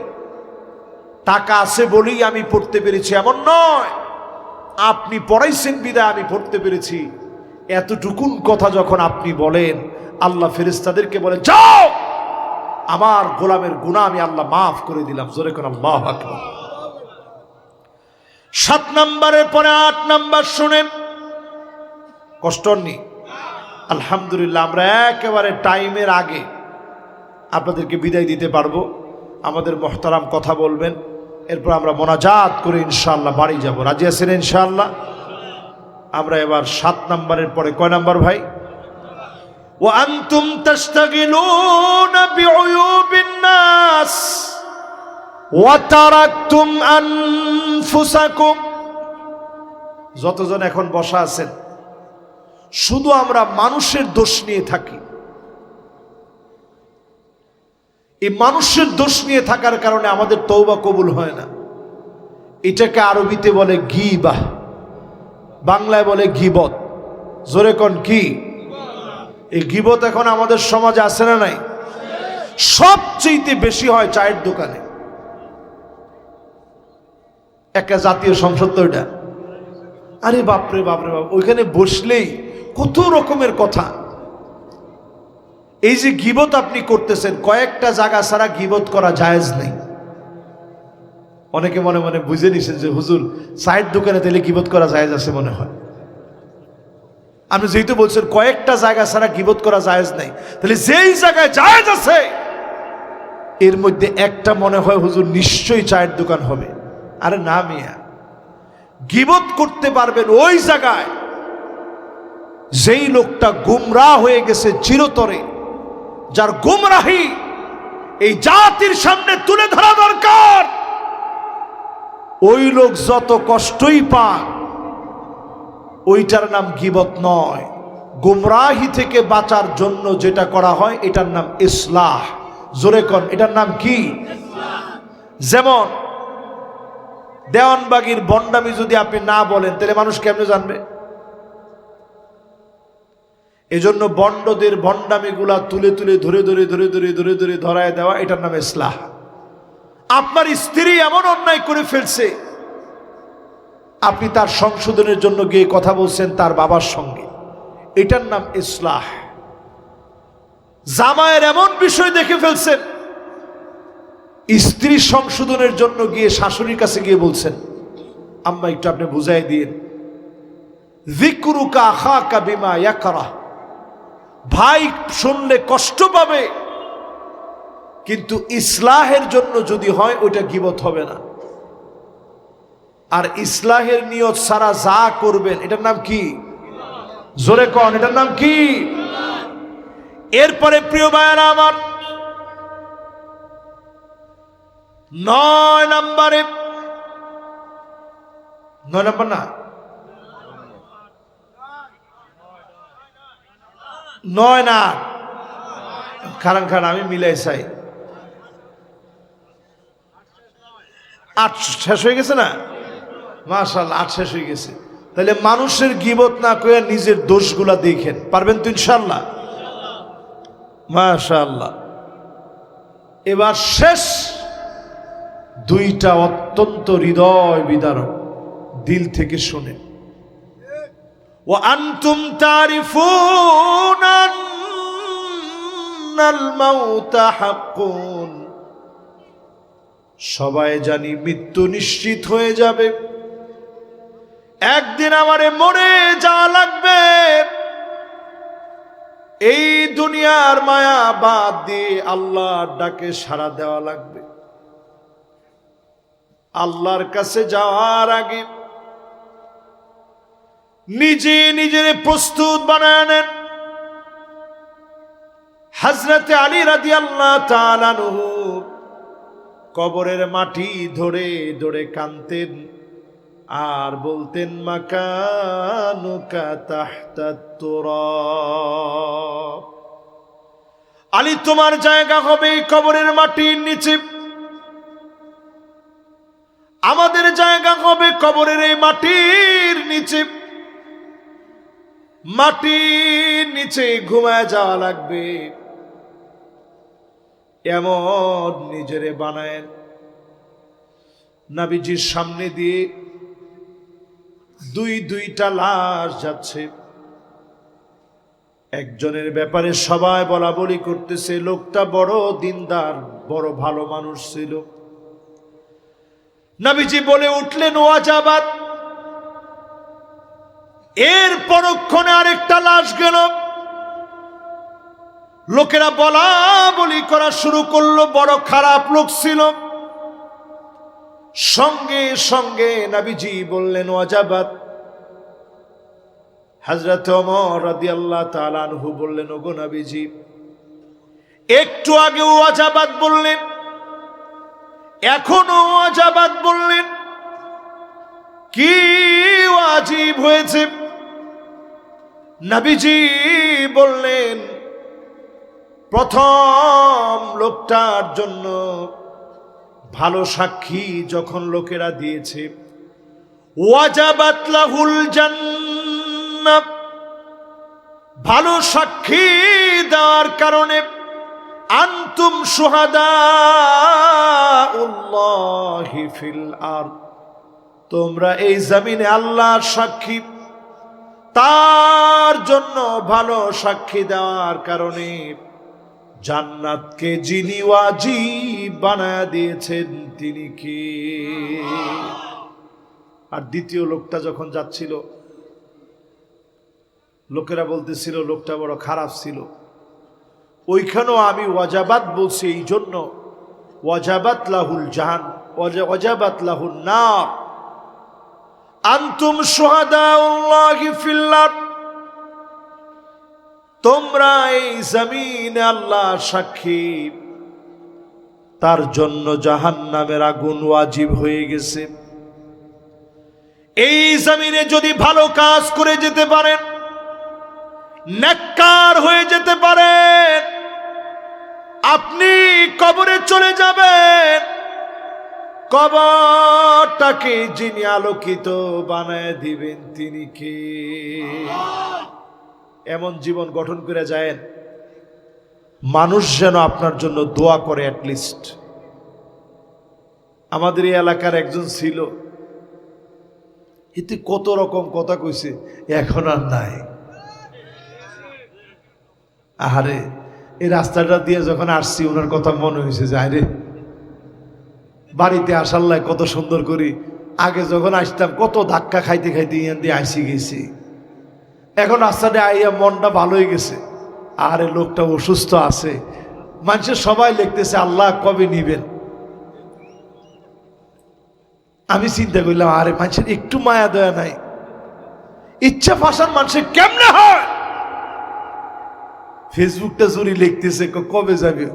টাকা আছে বলেই আমি পড়তে পেরেছি এমন নয়, আপনি পড়াইছেন বিদায় আমি পড়তে পেরেছি। এতটুকুন কথা যখন আপনি বলেন, আল্লাহ ফেরেশতাদেরকে বলে, যাও, আমার গোলামের গুনাহ আমি আল্লাহ মাফ করে দিলাম। জোরে কোন আল্লাহু আকবার। 7 নম্বরের পরে 8 নম্বর শুনেন, কষ্ট নেই। আলহামদুলিল্লাহ, আমরা একেবারে টাইমের আগে আপনাদেরকে বিদায় দিতে পারবো। আমাদের মুহতারাম কথা বলবেন, এরপর আমরা মোনাজাত করে ইনশাআল্লাহ বাড়ি যাব। রাজি আছেন ইনশাআল্লাহ? আমরা এবার 7 নম্বরের পরে কয় নাম্বার ভাই? ওয়া আনতুম তাশতাগিলুনা বিউয়ুবিন নাস ওয়া তারাকতুম আনফুসাকুম। যতজন এখন বসা আছেন, শুধু আমরা মানুষের দোষ নিয়ে থাকি। এই মানুষের দোষ নিয়ে থাকার কারণে আমাদের তওবা কবুল হয় না। এটাকে আরবিতে বলে গীবাহ, বাংলায় বলে গীবত। জোরে কোন কি? এই গীবত এখন আমাদের সমাজে আছে না নাই? সবচেয়ে বেশি হয় চায়ের দোকানে। একটা জাতীয় সংসদ তো এটা, আরে বাপরে বাপরে বাপ, ওইখানে বসলেই কত রকমের কথা। এই যে গীবত আপনি করতেছেন, কয়েকটা জায়গা ছাড়া গীবত করা জায়েজ নেই। অনেকে মনে মনে বুঝে নিছেন যে হুজুর চায়ের দোকানে তাহলে গীবত করা জায়েজ আছে মনে হয়। আপনি যেহেতু বলছেন কয়েকটা জায়গা ছাড়া গীবত করা জায়েজ নেই, তাহলে যেই জায়গায় জায়েজ আছে এর মধ্যে একটা মনে হয় হুজুর নিশ্চয়ই চায়ের দোকান হবে। আরে না মিয়া, গীবত করতে পারবেন ওই জায়গায় যেই লোকটা গুমরাহ হয়ে গেছে চিরতরে, যার গুমরাহি এই জাতির সামনে তুলে ধরা দরকার। ওই লোক যত কষ্টই পাক, ওইটার নাম গীবত নয়। গুমরাহি থেকে বাঁচার জন্য যেটা করা হয় এটার নাম ইসলাহ। জোরে কোন, এটার নাম কি? যেমন দেওয়ানবাগির বন্ডামি যদি আপনি না বলেন তাহলে মানুষ কেমনে জানবে? এজন্য বন্ডদের বন্ডামিগুলা তুলে তুলে ধরে ধরে ধরে ধরে ধরে ধরে ধরায় দেওয়া, এটার নাম ইসলাহ। আপনার স্ত্রী এমন অন্যায় করে ফেলছে, আপনি তার সংশোধনের জন্য গিয়ে কথা বলছেন তার বাবার সঙ্গে, এটার নাম ইসলাহ। জামাইয়ের এমন বিষয় দেখে ফেলছেন, স্ত্রী সংশোধনের জন্য গিয়ে শাশুড়ির কাছে গিয়ে বলছেন, আম্মা একটু আপনি বুঝাই দিন। যিকরুকা আখাকা বিমা ইয়াকরাহ, ভাই শুনলে কষ্ট পাবে, কিন্তু ইসলাহের জন্য যদি হয় ওইটা গীবত হবে না। আর ইসলাহের নিয়ত সারা যা করবেন এটার নাম কি? জোরে কোন, এটার নাম কি? এরপরে প্রিয় ভাইয়েরা আমার, 9 নম্বরে, 9 নম্বর না, 9 না, খারান খান আমি মিলাই চাই। 8 শেষ হয়ে গেছে না? মাশাআল্লাহ, 8 শেষ হয়ে গেছে। তাহলে মানুষের গীবত না করে নিজের দোষগুলা দেখেন, পারবেন তো ইনশাআল্লাহ? মাশাআল্লাহ। এবার শেষ 2টা অত্যন্ত হৃদয় বিদারক, দিল থেকে শুনে। ওয়া আনতুম তারিফুনা আন্নাল মাউতা হাক্কুন, সবাই জানি মৃত্যু নিশ্চিত হয়ে যাবে, একদিন আমারে মরে যাওয়া লাগবে। এই দুনিয়ার মায়া বাদ দিয়ে আল্লাহর ডাকে সাড়া দেওয়া লাগবে। আল্লাহর কাছে যাওয়ার আগে নিজে নিজের প্রস্তুত বানায় নেন। হযরতে আলী রাদিয়াল্লাহু তাআলা আনহু কবরের মাটি ধরে ধরে কাঁদতেন, আর বলতেন মাকানুকা তাহতাত তুরাব, আলী তোমার জায়গা হবে কবরের মাটির নিচে, আমাদের জায়গা হবে কবরের এই মাটির নিচে। মাটির নিচে ঘুমায় যাওয়া লাগবে, এমন নিজেরে বানায়। নবীজির সামনে দিয়ে দুইটা লাশ যাচ্ছে। একজনের ব্যাপারে সবাই বলা বলি করতেছে, লোকটা বড় দিনদার, বড় ভালো মানুষ ছিল। নবীজি বলে উঠলেন ওয়াজাবাত। এর পরক্ষণে আরেকটা লাশ গেল। লোকেরা বলা বলি করা শুরু করলো, বড় খারাপ লোক ছিল। সঙ্গে সঙ্গে নবীজি বললেন ওয়াজাবাত। হযরত ওমর রাদিয়াল্লাহু তাআলা আনহু বললেন, ওগো নবীজি, একটু আগে ওয়াজাবাত বললেন, এখনো ওয়াজাবাত বললেন, কি ওয়াজিব হয়েছে? নবীজি বললেন, প্রথম লোকটার জন্য ভালো সাক্ষী যখন লোকেরা দিয়েছে, ওয়াজাবাত লাহুল জান্নাহ, ভালো সাক্ষী দেওয়ার কারণে আনতুম শুহাদাউল্লাহি ফিল আরদ, তোমরা এই জমিনে আল্লাহর সাক্ষী। তার জন্য ভালো সাক্ষী দেওয়ার কারণে জান্নাতকে যিনি ওয়াজিব বানায়া দিয়েছেন তিনি কে? আর দ্বিতীয় লোকটা যখন যাচ্ছিল, লোকেরা বলতেছিল লোকটা বড় খারাপ ছিল। ওইখানেও আমি ওয়াজাবাত বলছি এই জন্য, ওয়াজাবাত লাহুল জাহান, ওয়াজাবাত লাহুন নার, আনতুম শুহাদাউল্লাহি ফিল আরদ, তোমরা এই জমিনে আল্লাহর সাক্ষী। তার জন্য জাহান্নামের আগুন ওয়াজিব হয়ে গেছে। এই জমিনে যদি ভালো কাজ করে যেতে পারেন, নেককার হয়ে যেতে পারেন, আপনি কবরে চলে যাবেন। কবরটাকে যিনি আলোকিত বানায় দিবেন তিনি কে? এমন জীবন গঠন করে যায়েন, মানুষ যেন আপনার জন্য দোয়া করে। অ্যাটলিস্ট আমাদের এই এলাকার একজন ছিল, এতে কত রকম কথা কইছে, এখন আর নাই। আরে এই রাস্তাটা দিয়ে যখন আসছি, ওনার কথা মনে হয়েছে যে আরে বাড়িতে আসার লাই কত সুন্দর করি। আগে যখন আসতাম কত ধাক্কা খাইতে খাইতে ইয়ান দিয়ে আসি গেছি, এখন রাস্তাটা আইয়া মনটা ভালো হয়ে গেছে। আরে লোকটা অসুস্থ আছে, মানুষের সবাই লিখতেছে আল্লাহ কবে নিবেন। আমি চিন্তা করলাম, আরে মানুষের একটু মায়া দয়া নাই, ইচ্ছা ফাঁসান মানুষের কেমনে হয়? ফেসবুকটা জুড়ি লিখতেছে কবে যাবে,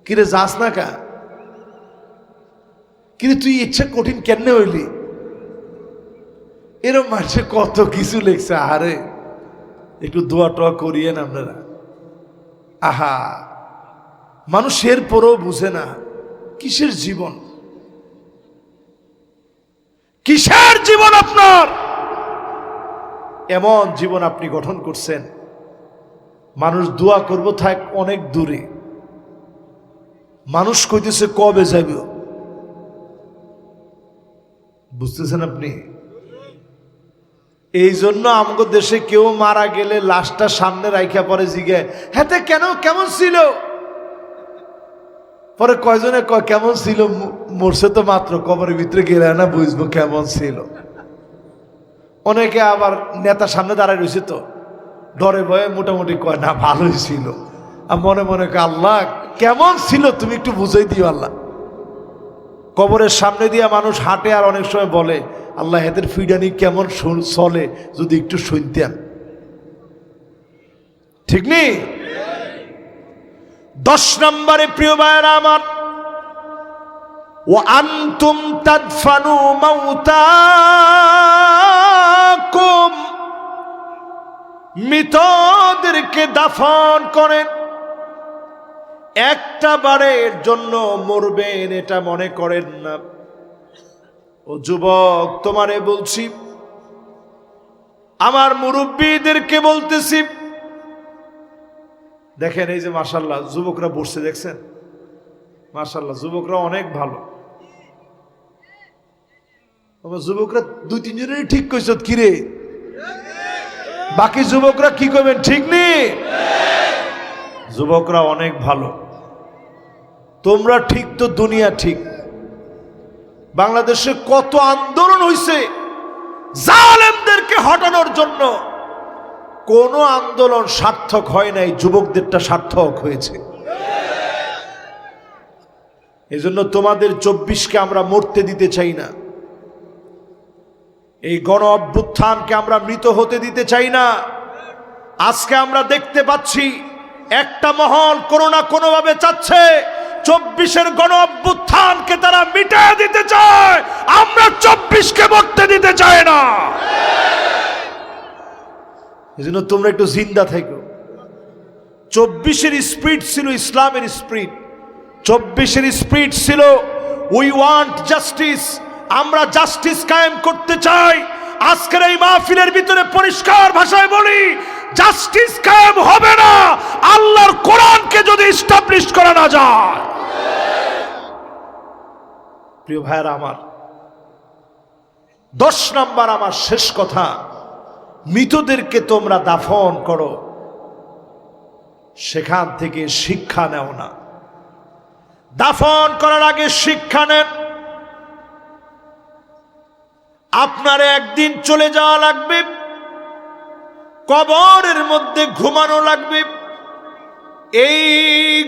কিরে যাস না কা, কিন্তু তুই ইচ্ছা কঠিন কেমনে হইলি? এরকম মানুষের কত কিছু লিখছে। আরে একটু দোয়া টোয়া করিয়েন আপনারা। আহা, মানুষের পরও বুঝে না কিসের জীবন, কিসের জীবন আপনার? এমন জীবন আপনি গঠন করছেন, মানুষ দোয়া করব থাক অনেক দূরে, মানুষ কইতেছে কবে যাবে। বুঝতেছেন আপনি? এই জন্য আমাদের দেশে কেউ মারা গেলে লাশটা সামনে রাইখা পরে জিজ্ঞাসা, হ্যাঁ কেন, কেমন ছিল? পরে কয়জনে কয় কেমন ছিল, মরছে তো মাত্র, কবরের ভিতরে গেলে না বুঝবো কেমন ছিল। অনেকে আবার নেতা সামনে দাঁড়ায় রয়েছে তো ডরে ভয়ে মোটামুটি কয় না ভালোই ছিল, আর মনে মনে কয় আল্লাহ কেমন ছিল তুমি একটু বুঝাই দিও আল্লাহ। কবরের সামনে দিয়া মানুষ হাঁটে আর অনেক সময় বলে আল্লাহ এদের ফিডানি কেমন চলে যদি একটু শুনতেন। ঠিক নেই? 10 নম্বরে প্রিয় ভাইয়েরা আমার, ওয়া আনতুম তাদফানু মাউতাকুম, মৃতদেরকে দাফন করেন। একটা বারের জন্য মরবেন এটা মনে করেন না। ও যুবক, তোমারে বলছি, আমার মুরব্বীদেরকে বলতেছি, দেখেন এই যে মাশাআল্লাহ যুবকরা বসছে, দেখছেন মাশাআল্লাহ যুবকরা অনেক ভালো। যুবকরা দুই তিনজনের ঠিক কইছ কিরে, বাকি যুবকরা কি করবেন ঠিক নেই? যুবকরা অনেক ভালো, তোমরা ঠিক তো দুনিয়া ঠিক। বাংলাদেশে কত আন্দোলন হয়েছে জালেমদেরকে হটানোর জন্য, কোন আন্দোলন সার্থক হয় নাই, যুবকদেরটা সার্থক হয়েছে। এজন্য তোমাদের 24কে আমরা মরতে দিতে চাই না, এই গণ অভ্যুত্থানকে আমরা মৃত হতে দিতে চাই না। আজকে আমরা দেখতে পাচ্ছি একটা মহল কোনো না কোনোভাবে চাচ্ছে 24-এর গণ অভ্যুত্থানকে তারা মিটিয়ে দিতে চায়, আমরা 24কে মরতে দিতে চাই না। এজন্য তোমরা একটু জিন্দা থেকো। 24-এর স্পিরিট ছিল ইসলামের স্পিরিট, 24-এর স্পিরিট ছিল উই ওয়ান্ট জাস্টিস, আমরা জাস্টিস কায়েম করতে চাই। আজকের এই মাহফিলের ভিতরে পরিষ্কার ভাষায় বলি, জাস্টিস কায়েম হবে না আল্লাহর কোরআনকে যদি এস্টাবলিশ করা না যায়। প্রিয় ভাইরা আমার, 10 নাম্বার আমার শেষ কথা, মৃতদেরকে তোমরা দাফন করো, সেখান থেকে শিক্ষা নেও না। দাফন করার আগে শিক্ষা নেন। আপনার একদিন চলে যাওয়া লাগবে, কবরের মধ্যে ঘুমানো লাগবে। এই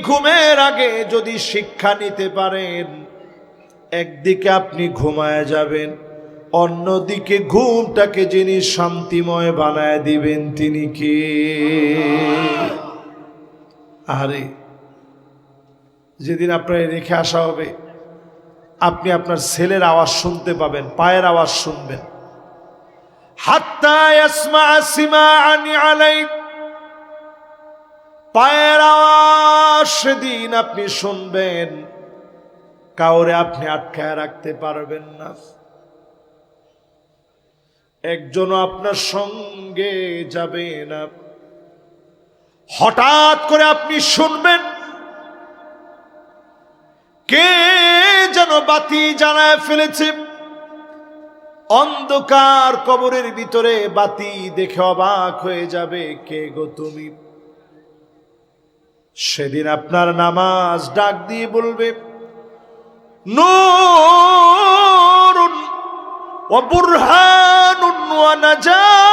ঘুমের আগে যদি শিক্ষা নিতে পারেন, একদিকে আপনি ঘুমায় যাবেন, অন্যদিকে ঘুমটাকে যিনি শান্তিময় বানায় দিবেন তিনি কে? আরে যেদিন আপনার রেখে আসা হবে, আপনি আপনার ছেলের আওয়াজ শুনতে পাবেন, পায়ের আওয়াজ শুনবেন। হাত্তা ইয়াসমা সিমাআন আলাই, পায়ের আওয়াজ সেদিন আপনি শুনবেন, কাউরে আপনি আটকায় রাখতে পারবেন না। একজনও আপনার সঙ্গে যাবে না। হঠাৎ করে আপনি শুনবেন কে যেন বাতি জ্বালায় ফেলেছে। অন্ধকার কবরের ভিতরে বাতি দেখে অবাক হয়ে যাবে, কে গো তুমি? সেদিন আপনার নামাজ ডাক দিয়ে বলবে, নূরুন ওয়া বুরহানুন ওয়া নাজাহ।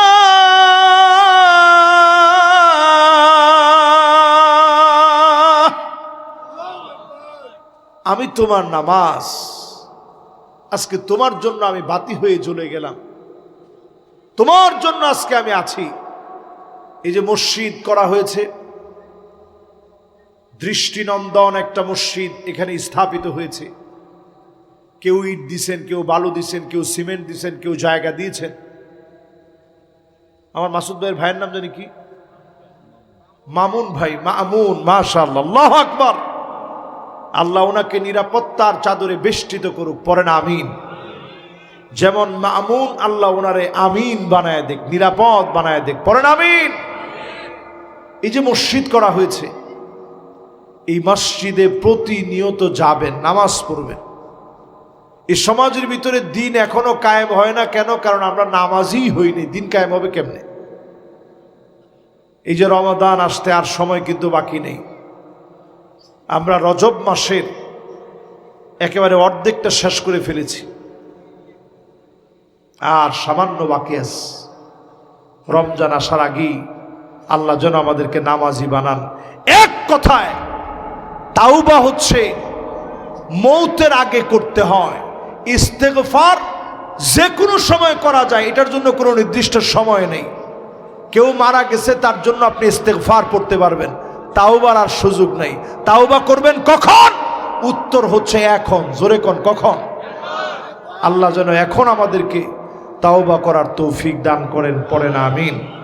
আমি তোমার নামাজ, আজকে তোমার জন্য আমি বাতি হয়ে জ্বলে গেলাম, তোমার জন্য আজকে আমি আছি। এই যে মসজিদ করা হয়েছে, দৃষ্টিনন্দন একটা মসজিদ এখানে স্থাপিত হয়েছে। কেউ ইট দিছেন, কেউ বালু দিছেন, কেউ সিমেন্ট দিছেন, কেউ জায়গা দিয়েছেন। আমার মাসুদ ভাইয়ের ভাইয়ের নাম জানি কি, মামুন ভাই, মামুন, মাশাআল্লাহ, আল্লাহু আকবার। আল্লাহ ওনাকে নিরাপত্তার চাদরে বেষ্টিত করুক, পড়েন আমিন। যেমন মামুন, আল্লাহ ওনারে আমিন বানায় দেখ, নিরাপদ বানায় দেখ, পড়েন আমিন। এই যে মসজিদ করা হয়েছে, এই মসজিদে প্রতিনিয়ত যাবেন, নামাজ পড়বেন। এই সমাজের ভিতরে দিন এখনো কায়েম হয় না কেন? কারণ আমরা নামাজই হইনি। দিন কায়েম হবে কেমনে? এই যে রমাদান আসতে আর সময় কিন্তু বাকি নেই। আমরা রজব মাসের একেবারে অর্ধেকটা শেষ করে ফেলেছি, আর সামান্য বাকি আছে। রমজান আসার আগেই আল্লাহ যেন আমাদেরকে নামাজি বানান। এক কথায় তাওবা হচ্ছে মৌতের আগে করতে হয়। ইস্তেগফার যে কোনো সময় করা যায়, এটার জন্য কোনো নির্দিষ্ট সময় নেই। কেউ মারা গেছে তার জন্য আপনি ইস্তেগফার পড়তে পারবেন, তাওবার আর সুযোগ নেই। তাওবা করবেন কখন? উত্তর হচ্ছে এখন। জোরে কোন কখন? আল্লাহ যেন এখন আমাদেরকে তাওবা করার তৌফিক দান করেন, পড়েন আমিন।